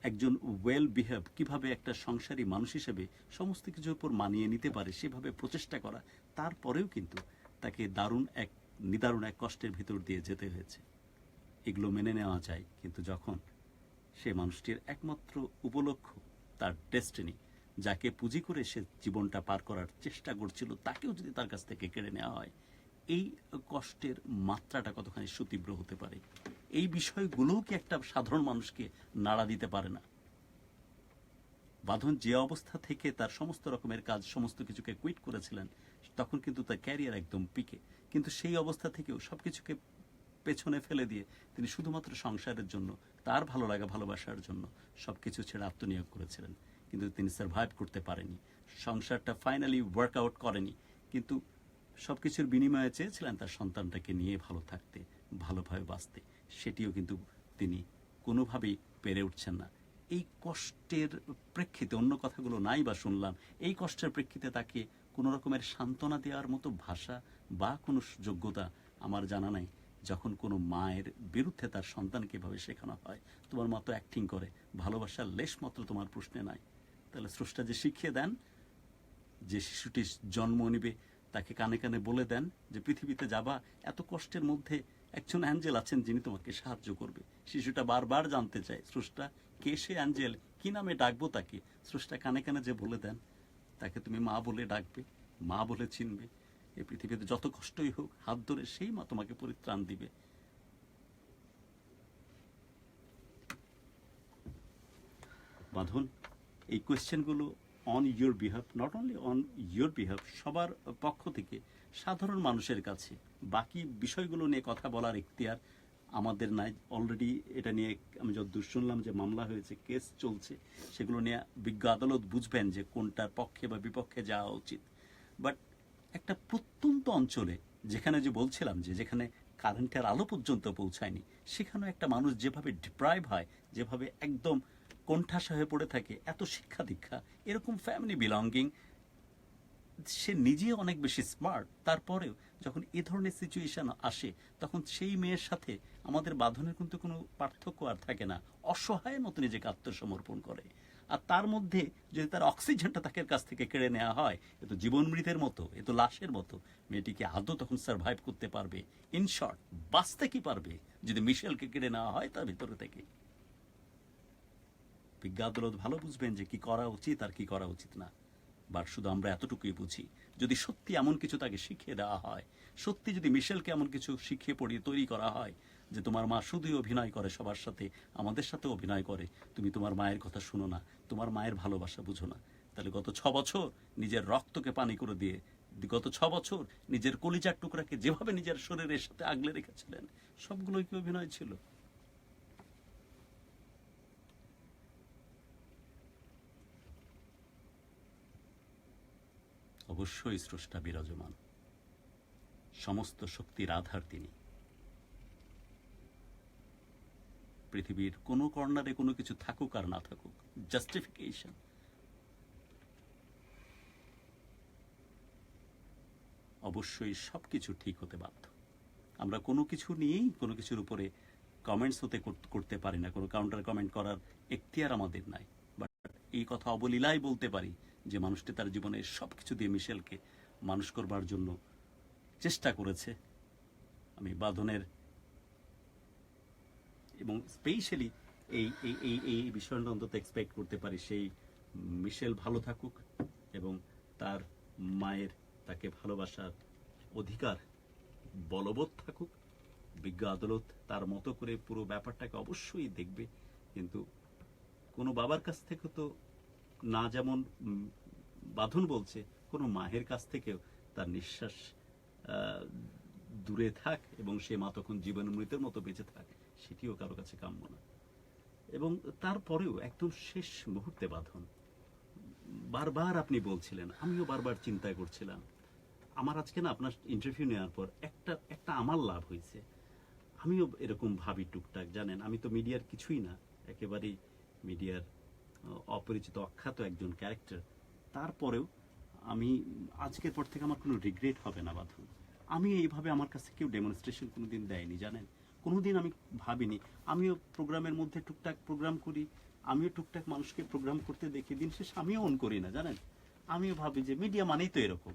একজন ওয়েল বিহেভ, কিভাবে একটা সংসারী মানুষ হিসেবে সমস্ত কিছুর উপর মানিয়ে নিতে পারে সেভাবে প্রচেষ্টা করা, তারপরেও কিন্তু তাকে নিদারুণ এক কষ্টের ভিতর দিয়ে যেতে হয়েছে। এগুলো মেনে নেওয়া যায়, কিন্তু যখন সে মানুষটির একমাত্র উপলক্ষ তার ডেস্টিনি, যাকে পুঁজি করে সে জীবনটা পার করার চেষ্টা করছিল, তাকেও যদি তার কাছ থেকে কেড়ে নেওয়া হয়, এই কষ্টের মাত্রাটা কতখানি সুতীব্র হতে পারে। এই বিষয়গুলোও কি একটা সাধারণ মানুষকে নাড়া দিতে পারে না? বাঁধন যে অবস্থা থেকে তার সমস্ত রকমের কাজ, সমস্ত কিছুকে কুইট করেছিলেন, তখন কিন্তু তার ক্যারিয়ার একদম পিকে, কিন্তু সেই অবস্থা থেকেও সবকিছুকে পেছনে ফেলে দিয়ে তিনি শুধুমাত্র সংসারের জন্য, তার ভালো লাগা ভালোবাসার জন্য সবকিছু ছেড়ে আত্মনিয়োগ করেছিলেন, কিন্তু তিনি সার্ভাইভ করতে পারেনি। সংসারটা ফাইনালি ওয়ার্কআউট করেনি, কিন্তু সবকিছুর বিনিময়ে চেয়েছিলেন তার সন্তানটাকে নিয়ে ভালো থাকতে, ভালোভাবে বাঁচতে, সেটিও কিন্তু তিনি কোনোভাবেই পেরে উঠছেন না। এই কষ্টের প্রেক্ষিতে, অন্য কথাগুলো নাই বা শুনলাম, এই কষ্টের প্রেক্ষিতে তাকে কোনো রকমের সান্ত্বনা দেওয়ার মতো ভাষা বা কোনো যোগ্যতা আমার জানা নাই। যখন কোনো মায়ের বিরুদ্ধে তার সন্তানকে এভাবে শেখানো হয়, তোমার মতো অ্যাক্টিং করে, ভালোবাসার লেশ মাত্র তোমার প্রশ্নে নাই, তাহলে স্রষ্টা যে শিখিয়ে দেন, যে শিশুটি জন্ম নিবে তাকে কানে কানে বলে দেন যে পৃথিবীতে যাবা, এত কষ্টের মধ্যে একজন অ্যাঞ্জেল আছেন যিনি তোমাকে সাহায্য করবে। শিশুটা বারবার জানতে চায় স্রষ্টা কে সে অ্যাঞ্জেল, কি নামে ডাকবো তাকে। স্রষ্টা কানে কানে যে বলে দেন, তাকে তুমি মা বলে ডাকবে, মা বলে চিনবে, এই পৃথিবীতে যত কষ্টই হোক হাত ধরে সেই মা তোমাকে পরিত্রাণ দিবে। বাঁধন, এই কোয়েশ্চেনগুলো on your behalf, not only on your behalf, সবার পক্ষ থেকে সাধারণ মানুষের কাছে। বাকি বিষয়গুলো নিয়ে কথা বলার এখতিয়ার আমাদের নাই। অলরেডি এটা নিয়ে আমি যতদূর শুনলাম যে মামলা হয়েছে, কেস চলছে, সেগুলো নিয়ে বিজ্ঞ আদালত বুঝবেন যে কোনটার পক্ষে বা বিপক্ষে যাওয়া উচিত। বাট একটা প্রত্যন্ত অঞ্চলে, যেখানে যে বলছিলাম যে যেখানে কারেন্টের আলো পর্যন্ত পৌঁছায়নি, সেখানেও একটা মানুষ যেভাবে ডিপ্রাইভ হয়, যেভাবে একদম কোণঠাসা হয়ে পড়ে থাকে, এত শিক্ষা দীক্ষা, এরকম ফ্যামিলি বিলঙ্গিং, সে নিজে অনেক বেশি স্মার্ট, তারপরেও যখন এ ধরনের সিচুয়েশন আসে, তখন সেই মেয়ের সাথে আমাদের বাঁধনের কিন্তু কোনো পার্থক্য আর থাকে না। অসহায় মতো নিজেকে আত্মসমর্পণ করে, আর তার মধ্যে যদি তার অক্সিজেনটা তাকে কাছ থেকে কেড়ে নেওয়া হয়, এ তো জীবন মৃতের মতো, এ তো লাশের মতো। মেয়েটিকে আদৌ তখন সার্ভাইভ করতে পারবে? ইন শর্ট, বাঁচতে কি পারবে যদি মিশেলকে কেড়ে নেওয়া হয় তার ভিতরে থেকে? বিজ্ঞ আদালত ভালো বুঝবেন যে কি করা উচিত আর কি করা উচিত না। বাট শুধু আমরা এতটুকুই বুঝি, যদি সত্যি এমন কিছু তাকে শিখিয়ে দেওয়া হয়, সত্যি যদি মিশেলকে এমন কিছু শিখিয়ে পড়িয়ে তৈরি করা হয় যে তোমার মা শুধুই অভিনয় করে সবার সাথে, আমাদের সাথে অভিনয় করে, তুমি তোমার মায়ের কথা শুনো না, তোমার মায়ের ভালোবাসা বুঝো না, তাহলে গত 6 বছর নিজের রক্তকে পানি করে দিয়ে, গত 6 বছর নিজের কলিজার টুকরাকে যেভাবে নিজের শরীরের সাথে আগলে রেখেছিলেন, সবগুলোই কি অভিনয় ছিল? অবশ্যই স্রষ্টা বিরাজমান, সমস্ত শক্তির আধার তিনি। পৃথিবীর কোনো কর্নারে কোনো কিছু থাকুক আর না থাকুক, জাস্টিফিকেশন অবশ্যই সবকিছু ঠিক হতে বাধ্য। আমরা কোনো কিছু নিয়েই কোনো কিছুর উপরে কমেন্টস করতে পারি না, কোনো কাউন্টার কমেন্ট করার এখতিয়ার আমাদের নাই। বাট এই কথা অবলীলায় বলতে পারি যে মানুষটি তার জীবনের সবকিছু দিয়ে মিশেলকে মানুষ করবার জন্য চেষ্টা করেছে। আমি বাঁধনের এবং স্পেশালি এই এই এই এই বিষয়টা অন্তত এক্সপেক্ট করতে পারি, সেই মিশেল ভালো থাকুক এবং তার মায়ের তাকে ভালোবাসার অধিকার বলবৎ থাকুক। বিজ্ঞ আদালত তার মতো করে পুরো ব্যাপারটাকে অবশ্যই দেখবে, কিন্তু কোনো বাবার কাছ থেকে তো না, যেমন বাঁধন বলছে, কোনো মায়ের কাছ থেকেও তার নিঃশ্বাস দূরে থাক এবং সে মা তখন জীবন মৃতের মতো বেঁচে থাক, সেটিও কারো কাছে কাম্য না। এবং তারপরেও একদম শেষ মুহূর্তে বাঁধন বারবার আপনি বলছিলেন, আমিও বারবার চিন্তা করছিলাম, আমার আজকে না আপনার ইন্টারভিউ নেওয়ার পর একটা আমার লাভ হয়েছে। আমিও এরকম ভাবি টুকটাক, জানেন আমি তো মিডিয়ার কিছুই না, একেবারেই মিডিয়ার অপরিচিত অখ্যাত একজন ক্যারেক্টার। তারপরেও আমি আজকের পর থেকে আমার কোনো রিগ্রেট হবে না বাঁধন। আমি এইভাবে আমার কাছে কেউ ডেমনস্ট্রেশন কোনোদিন দেয়নি, জানেন। কোনোদিন আমি ভাবিনি। আমিও প্রোগ্রামের মধ্যে টুকটাক প্রোগ্রাম করি, আমিও টুকটাক মানুষকে প্রোগ্রাম করতে দেখি, দিন শেষে আমিও অন করি না, জানেন। আমিও ভাবি যে মিডিয়া মানেই তো এরকম,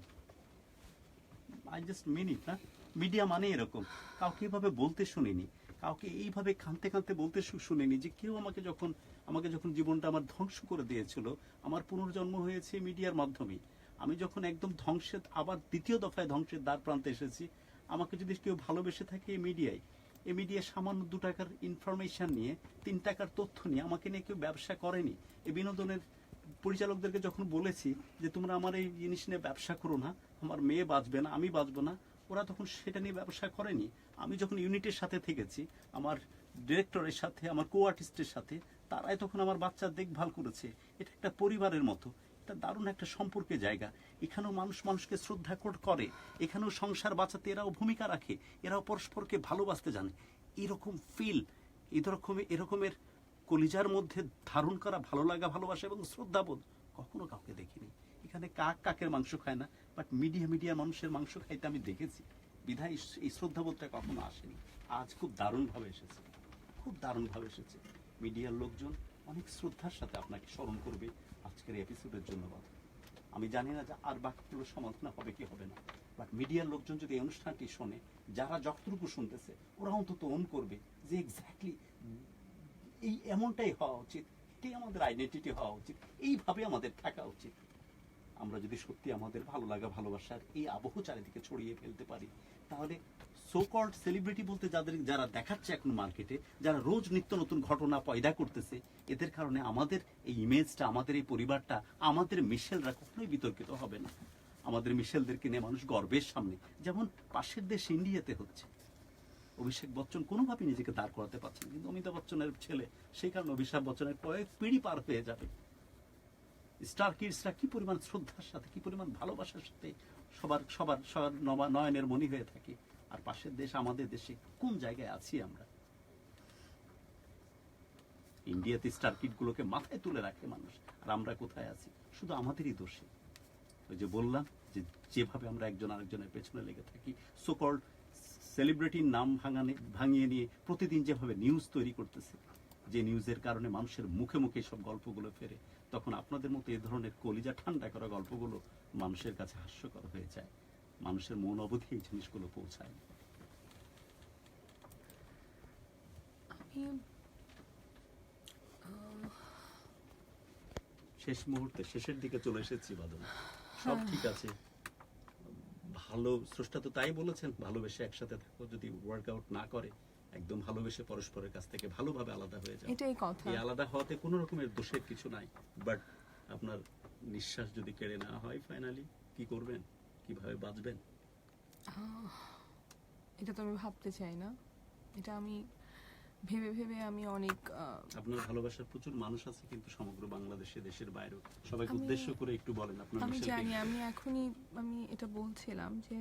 আই জাস্ট মিন ইট না, মিডিয়া মানে এরকম। কাউকে এভাবে বলতে শুনিনি, কাউকে এইভাবে কাঁদতে কাঁদতে বলতে শুনিনি যে কেউ আমাকে যখন জীবনটা আমার ধ্বংস করে দিয়েছিল, আমার পুনর্জন্ম হয়েছে মিডিয়ার মাধ্যমে। আমি যখন একদম ধ্বংসের আবার দ্বিতীয় দফায় ধ্বংসের দ্বার প্রান্তে এসেছি, আমাকে যদি কেউ ভালোবেসে থাকে এই মিডিয়ায় সামান্য 2 টাকার ইনফরমেশন নিয়ে, 3 টাকার তথ্য নিয়ে আমাকে নিয়ে কেউ ব্যবসা করেনি। এই বিনোদনের পরিচালকদেরকে যখন বলেছি যে তোমরা আমার এই জিনিস নিয়ে ব্যবসা করো না, আমার মেয়ে বাঁচবে না, আমি বাঁচবো না, ওরা তখন সেটা নিয়ে ব্যবসা করেনি। আমি যখন ইউনিটের সাথে থেকেছি, আমার ডিরেক্টরের সাথে, আমার কো আর্টিস্টের সাথে, তারাই তখন আমার বাচ্চার দেখভাল করেছে। এটা একটা পরিবারের মতো, এটা দারুণ একটা সম্পর্কের জায়গা। এখানেও মানুষ মানুষকে শ্রদ্ধা করে, এখানেও সংসার বাঁচাতে এরাও ভূমিকা রাখে, এরাও পরস্পরকে ভালোবাসতে জানে। এরকম ফিল, এরকমের কলিজার মধ্যে ধারণ করা ভালো লাগা, ভালোবাসা এবং শ্রদ্ধাবোধ কখনো কাউকে দেখিনি। এখানে কাকের মাংস খায় না, বাট মিডিয়া মানুষের মাংস খাইতে আমি দেখেছি, বিধায় এই শ্রদ্ধাবোধটা কখনো আসেনি। আজ খুব দারুণভাবে এসেছে, খুব দারুণভাবে এসেছে। মিডিয়ার লোকজন অনেক শ্রদ্ধার সাথে আপনাকে স্মরণ করবে আজকের এপিসোডের জন্য। আমি জানি না যে আর বাকিগুলো সমাধান হবে কি হবে না, বাট মিডিয়ার লোকজন যদি এই অনুষ্ঠানটি শোনে, যারা যতটুকু শুনতেছে, ওরা অন্তত অন করবে যে এক্স্যাক্টলি এই এমনটাই হওয়া উচিত, এটাই আমাদের আইডেন্টিটি হওয়া উচিত, এইভাবে আমাদের থাকা উচিত। আমরা যদি সত্যি আমাদের ভালো লাগা, ভালোবাসার এই আবহ চারিদিকে ছড়িয়ে ফেলতে পারি, তাহলে সো কল্ড সেলিব্রিটি বলতে যারা দেখাচ্ছে এখন মার্কেটে, যারা রোজ নিত্য নতুন ঘটনা পয়দা করতেছে, এদের কারণে আমাদের এই ইমেজটা, আমাদের এই পরিবারটা, আমাদের মিশেলরা কখনোই বিতর্কিত হবে না। আমাদের মিশেলদেরকে নিয়ে মানুষ গর্বের সামনে, যেমন পাশের দেশ ইন্ডিয়াতে হচ্ছে। অভিষেক বচ্চন কোনোভাবে নিজেকে দাঁড় করাতে পারছেন, কিন্তু অমিতাভ বচ্চনের ছেলে, সেই কারণে অভিষেক বচ্চনের কয়েক পিঁড়ি পার হয়ে যাবে। স্টার কিডসরা কি পরিমাণ শ্রদ্ধার সাথে, কি পরিমাণ ভালোবাসার সাথে সবার নয়নের মণি হয়ে থাকে, আর পাশের দেশ, আমাদের দেশে কোন জায়গায় আছি আমরা? ইন্ডিয়াতে স্টার কিড গুলোকে মাথায় তুলে রাখে মানুষ, আর আমরা কোথায় আছি? শুধু আমাদেরই দোষে। ওই যে বললাম যে যেভাবে আমরা একজন আরেকজনের পেছনে লেগে থাকি, সো কল্ড সেলিব্রিটির নাম ভাঙিয়ে নিয়ে প্রতিদিন যেভাবে নিউজ তৈরি করতেছে, যে নিউজের কারণে মানুষের মুখে মুখে সব গল্পগুলো ফেরে, তখন আপনাদের মতো এই ধরনের কলিজা ঠান্ডা করা গল্পগুলো মানুষের কাছে হাস্যকর হয়ে যায়, মানুষের মন অবধি এই জিনিসগুলো পৌঁছায়। শেষ মুহূর্তে, শেষের দিকে চলে এসেছি বাদল, সব ঠিক আছে, ভালো স্রষ্টা তো তাই বলেছেন, ভালোবেসে একসাথে থাকো, যদি ওয়ার্কআউট না করে একদম ভালোবেসে পরস্পরের কাছ থেকে ভালোভাবে আলাদা হয়ে যায়। এটাই কথা। এই আলাদা হওয়াতে কোনো রকমের দোষের কিছু নাই, বাট আপনার নিঃশ্বাস যদি কেড়ে নেওয়া হয়, ফাইনালি কি করবেন, কিভাবে বাঁচবেন? এটা তো আমি ভাবতে চাই না, এটা আমি ভেবে ভেবে আমি অনেক আপনার ভালোবাসার প্রচুর মানুষ আছে কিন্তু সমগ্র বাংলাদেশে, দেশের বাইরেও, সবাইকে আমি- উদ্দেশ্য করে একটু বলেন আপনার আমি মিশেলকে। জানি, আমি এটা বলছিলাম যে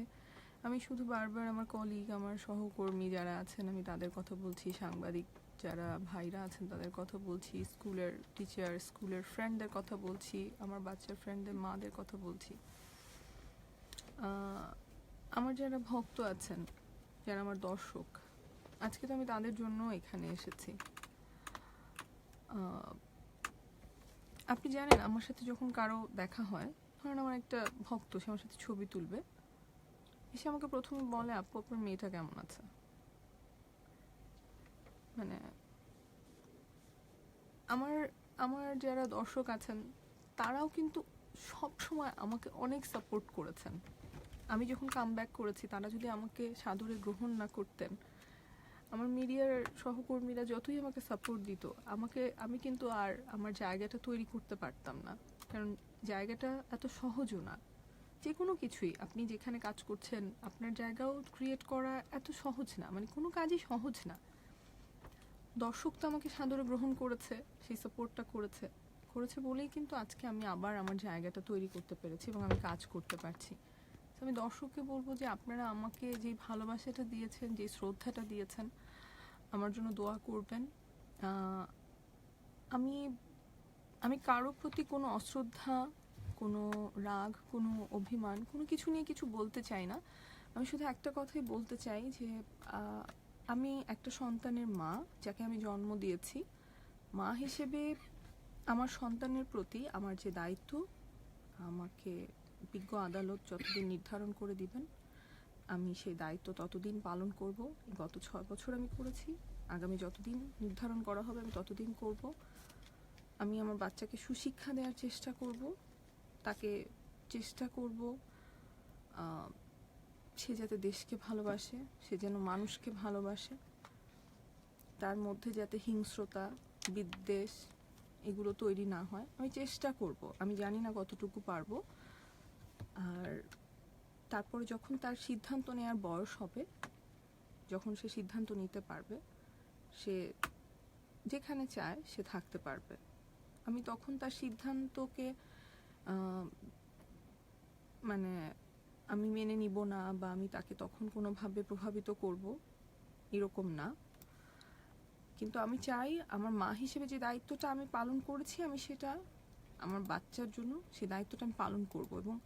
আমি শুধু বারবার আমার কলিগ, আমার সহকর্মী যারা আছেন, আমি তাদের কথা বলছি, সাংবাদিক যারা ভাইরা আছেন তাদের কথা বলছি, স্কুলের টিচার, স্কুলের ফ্রেন্ডদের কথা বলছি, আমার বাচ্চার ফ্রেন্ডদের মাদের কথা বলছি। আমার যারা ভক্ত আছেন, যারা আমার দর্শক, আজকে তো আমি তাদের জন্য এখানে এসেছি। আপনি জানেন, আমার সাথে যখন কারো দেখা হয়, ধরেন আমার একটা ভক্ত, সে আমার সাথে ছবি তুলবে, এসে আমাকে প্রথমে বলে, আপু আপনার মেয়েটা কেমন আছে? মানে আমার যারা দর্শক আছেন তারাও কিন্তু সব সময় আমাকে অনেক সাপোর্ট করেছেন। আমি যখন কাম ব্যাক করেছি, তারা যদি আমাকে সাদরে গ্রহণ না করতেন, আমার মিডিয়ার সহকর্মীরা যতই আমাকে সাপোর্ট দিত, আমি কিন্তু আর আমার জায়গাটা তৈরি করতে পারতাম না। কারণ জায়গাটা এত সহজও না। যে কোনো কিছুই আপনি যেখানে কাজ করছেন, আপনার জায়গাও ক্রিয়েট করা এত সহজ না, মানে কোনো কাজই সহজ না। দর্শক তো আমাকে সাদরে গ্রহণ করেছে, সেই সাপোর্টটা করেছে বলেই কিন্তু আজকে আমি আবার আমার জায়গাটা তৈরি করতে পেরেছি এবং আমি কাজ করতে পারছি। আমি দর্শককে বলবো যে আপনারা আমাকে যে ভালোবাসাটা দিয়েছেন, যে শ্রদ্ধাটা দিয়েছেন, আমার জন্য দোয়া করবেন। আমি কারো প্রতি কোনো অশ্রদ্ধা, কোনো রাগ, কোনো অভিমান, কোনো কিছু নিয়ে কিছু বলতে চাই না। আমি শুধু একটা কথাই বলতে চাই যে আমি একটা সন্তানের মা, যাকে আমি জন্ম দিয়েছি। মা হিসেবে আমার সন্তানের প্রতি আমার যে দায়িত্ব, আমাকে বিজ্ঞ আদালত যতদিন নির্ধারণ করে দিবেন আমি সেই দায়িত্ব ততদিন পালন করব। গত 6 বছর আমি করেছি, আগামী যতদিন নির্ধারণ করা হবে আমি ততদিন করব। আমি আমার বাচ্চাকে সুশিক্ষা দেওয়ার চেষ্টা করব, তাকে চেষ্টা করব সে যাতে দেশকে ভালোবাসে, সে যেন মানুষকে ভালোবাসে, তার মধ্যে যাতে হিংস্রতা, বিদ্বেষ এগুলো তৈরি না হয়। আমি চেষ্টা করব, আমি জানি না কতটুকু পারবো। আর তারপরে যখন তার সিদ্ধান্ত নেওয়ার বয়স হবে, যখন সে সিদ্ধান্ত নিতে পারবে, সে যেখানে চায় সে থাকতে পারবে, আমি তখন তার সিদ্ধান্তকে মানে আমি মেনে নিব না, বা আমি তাকে তখন কোনোভাবে প্রভাবিত করব, এরকম না। কিন্তু আমি চাই আমার মা হিসেবে যে দায়িত্বটা আমি পালন করেছি, আমি সেটা আমার বাচ্চার জন্য সে দায়িত্বটা আমি পালন করব। এবং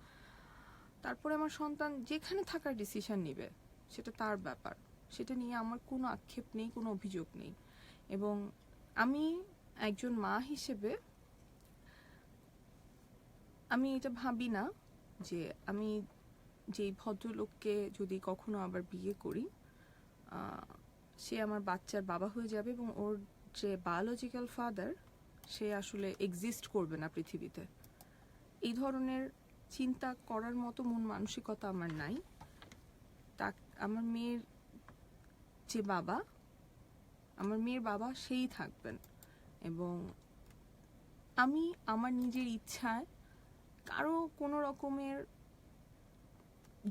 তারপরে আমার সন্তান যেখানে থাকার ডিসিশন নেবে সেটা তার ব্যাপার, সেটা নিয়ে আমার কোনো আক্ষেপ নেই, কোনো অভিযোগ নেই। এবং আমি একজন মা হিসেবে আমি এটা ভাবি না যে আমি যেই ভদ্রলোককে যদি কখনো আবার বিয়ে করি, সে আমার বাচ্চার বাবা হয়ে যাবে এবং ওর যে বায়োলজিক্যাল ফাদার সে আসলে এক্সিস্ট করবে না পৃথিবীতে। এই ধরনের চিন্তা করার মতো মন মানসিকতা আমার নাই। তা আমার মেয়ের যে বাবা, আমার মেয়ের বাবা সেই থাকবেন। এবং আমি আমার নিজের ইচ্ছায় কারো কোনো রকমের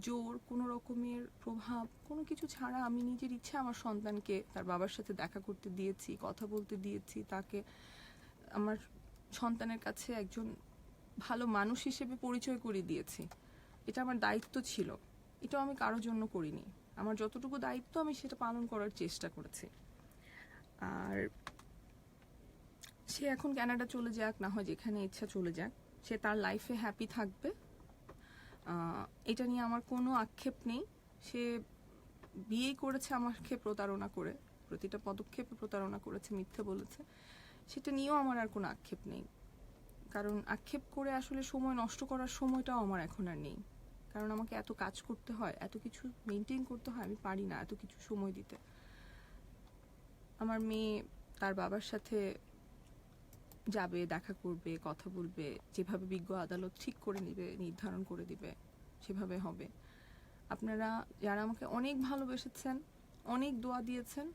জোর, কোনো রকমের প্রভাব, কোনো কিছু ছাড়া আমি নিজের ইচ্ছা আমার সন্তানকে তার বাবার সাথে দেখা করতে দিয়েছি, কথা বলতে দিয়েছি, তাকে আমার সন্তানের কাছে একজন ভালো মানুষ হিসেবে পরিচয় করে দিয়েছি। এটা আমার দায়িত্ব ছিল, এটাও আমি কারোর জন্য করিনি। আমার যতটুকু দায়িত্ব আমি সেটা পালন করার চেষ্টা করেছি। আর সে এখন কানাডা চলে যাক, না হয় যেখানে ইচ্ছা চলে যাক, সে তার লাইফে হ্যাপি থাকবে, এটা নিয়ে আমার কোনো আক্ষেপ নেই। সে বিয়েই করেছে আমাকে প্রতারণা করে, প্রতিটা পদক্ষেপে প্রতারণা করেছে, মিথ্যে বলেছে, সেটা নিয়েও আমার আর কোনো আক্ষেপ নেই। কারণ আক্ষেপ করে আসলে সময় নষ্ট করার সময়টাও আমার এখন আর নেই। কারণ আমাকে এত কাজ করতে হয়, এত কিছু মেনটেন করতে হয়, আমি পারি না এত কিছু সময় দিতে। আমার মেয়ে তার বাবার সাথে যাবে, দেখা করবে, কথা বলবে, যেভাবে বিজ্ঞ আদালত ঠিক করে নেবে, নির্ধারণ করে দিবে, সেভাবে হবে। আপনারা যারা আমাকে অনেক ভালোবেসেছেন, অনেক দোয়া দিয়েছেন,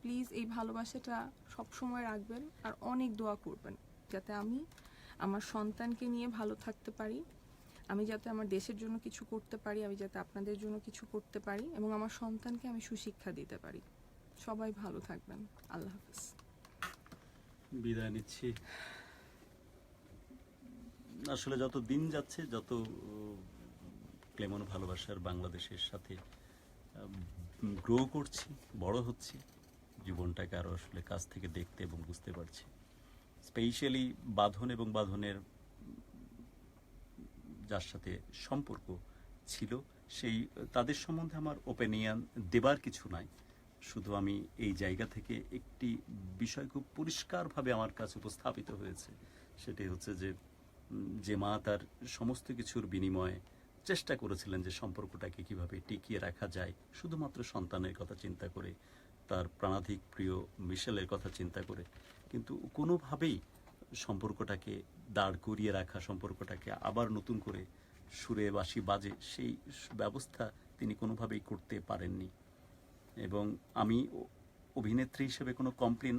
প্লিজ এই ভালোবাসাটা সব সময় রাখবেন আর অনেক দোয়া করবেন, যাতে আমি আমার সন্তানকে নিয়ে ভালো থাকতে পারি, আমি যাতে আমার দেশের জন্য কিছু করতে পারি, আমি যাতে আপনাদের জন্য কিছু করতে পারি, এবং আমার সন্তানকে আমি সুশিক্ষা দিতে পারি। সবাই ভালো থাকবেন। আল্লাহ হাফেজ। বিদায় নিচ্ছি। আসলে যত দিন যাচ্ছে, যত ক্লেমন ভালোবাসার বাংলাদেশের সাথে গ্রো করছি, বড় হচ্ছি, জীবনটাকে আরো আসলে কাছ থেকে দেখতে এবং বুঝতে পারছি। স্পেশালি বাঁধন এবং বাঁধনের যার সাথে সম্পর্ক ছিল, সেই তাদের সম্বন্ধে আমার ওপিনিয়ন দেবার কিছু নাই। শুধু আমি এই জায়গা থেকে একটি বিষয় খুব পরিষ্কারভাবে আমার কাছে উপস্থাপিত হয়েছে, সেটাই হচ্ছে যে যে মা তার সমস্ত কিছুর বিনিময়ে চেষ্টা করেছিলেন যে সম্পর্কটাকে কিভাবে টিকিয়ে রাখা যায়, শুধুমাত্র সন্তানের কথা চিন্তা করে, তার প্রাণাধিক প্রিয় মিশেলের কথা চিন্তা করে, কিন্তু কোনোভাবেই সম্পর্কটাকে দাঁড় করিয়ে রাখা, সম্পর্কটাকে আবার নতুন করে সুরে বাঁশি বাজে সেই ব্যবস্থা তিনি কোনোভাবেই করতে পারেননি। এবং আমি অভিনেত্রী হিসেবে কোনো কমপ্লেন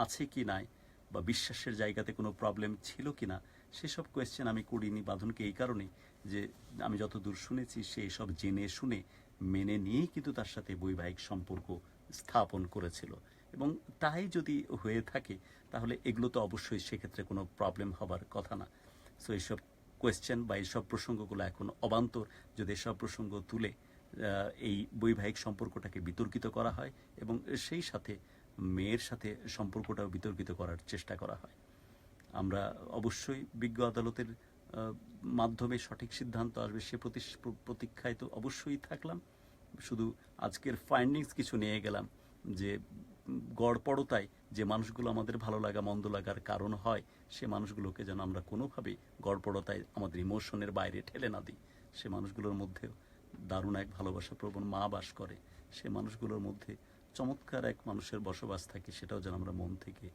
আছে কি নাই, বা বিশ্বাসের জায়গাতে কোনো প্রবলেম ছিল কি না, সেসব কোয়েশ্চেন আমি করিনি বাঁধনকে এই কারণে যে আমি যতদূর শুনেছি সে সব জেনে শুনে মেনে নিয়েই কিন্তু তার সাথে বৈবাহিক সম্পর্ক স্থাপন করেছিল। এবং তাই যদি হয়ে থাকে তাহলে এগুলো তো অবশ্যই সেক্ষেত্রে কোনো প্রবলেম হবার কথা না। সো এইসব কোয়েশ্চেন বা এইসব প্রসঙ্গগুলো এখন অবান্তর যদি এসব প্রসঙ্গ তুলে এই বৈবাহিক সম্পর্কটাকে বিতর্কিত করা হয় এবং সেই সাথে মেয়ের সাথে সম্পর্কটাও বিতর্কিত করার চেষ্টা করা হয়। আমরা অবশ্যই বিজ্ঞ আদালতের মাধ্যমে সঠিক সিদ্ধান্ত আসবে সে প্রতীক্ষায় তো অবশ্যই থাকলাম। শুধু আজকের ফাইন্ডিংস কিছু নিয়ে গেলাম যে গড়পড়তায় যে মানুষগুলো আমাদের ভালো লাগা মন্দ লাগার কারণ হয়, সে মানুষগুলোকে যেন আমরা কোনোভাবেই গড়পড়তায় আমাদের ইমোশনের বাইরে ঠেলে না দিই। সে মানুষগুলোর মধ্যেও দারুণ এক ভালোবাসা প্রবণ মা বাস করে, সে মানুষগুলোর মধ্যে চমৎকার এক মানুষের বসবাস থাকে, সেটাও যেন আমরা মন থেকে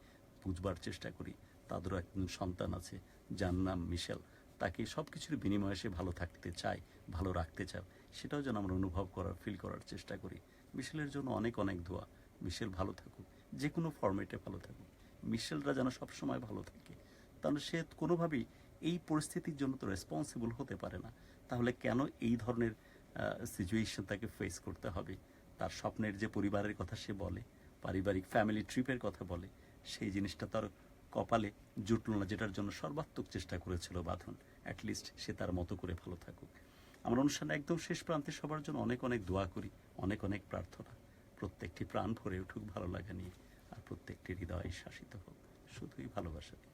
বুঝবার চেষ্টা করি। তাদেরও একজন সন্তান আছে যার নাম মিশেল, তাকে সব কিছুর বিনিময়ে সে ভালো থাকতে চায়, ভালো রাখতে চায়, সেটাও যেন আমরা অনুভব করার ফিল করার চেষ্টা করি। মিশেলের জন্য অনেক অনেক দোয়া। মিশেল ভালো থাকুক, যে কোনো ফরম্যাটে ভালো থাকুক, মিশেলরা যেন সবসময় ভালো থাকে। তাহলে সে কোনোভাবেই এই পরিস্থিতির জন্য তো রেসপন্সিবল হতে পারে না। তাহলে কেন এই ধরনের সিচুয়েশন তাকে ফেস করতে হবে? তার স্বপ্নের যে পরিবারের কথা সে বলে, পারিবারিক ফ্যামিলি ট্রিপের কথা বলে, সেই জিনিসটা তার কপালে জুটল না, যেটার জন্য সর্বাত্মক চেষ্টা করেছিল বাঁধন। অ্যাটলিস্ট সে তার মতো করে ভালো থাকুক। আমার অনুষ্ঠানে একদম শেষ প্রান্তে সবার জন্য অনেক অনেক দোয়া করি, অনেক অনেক প্রার্থনা। প্রত্যেকটি প্রাণ ভরে উঠুক ভালো লাগা নিয়ে, আর প্রত্যেকটি হৃদয় শাসিত হোক শুধুই ভালোবাসা নিয়ে।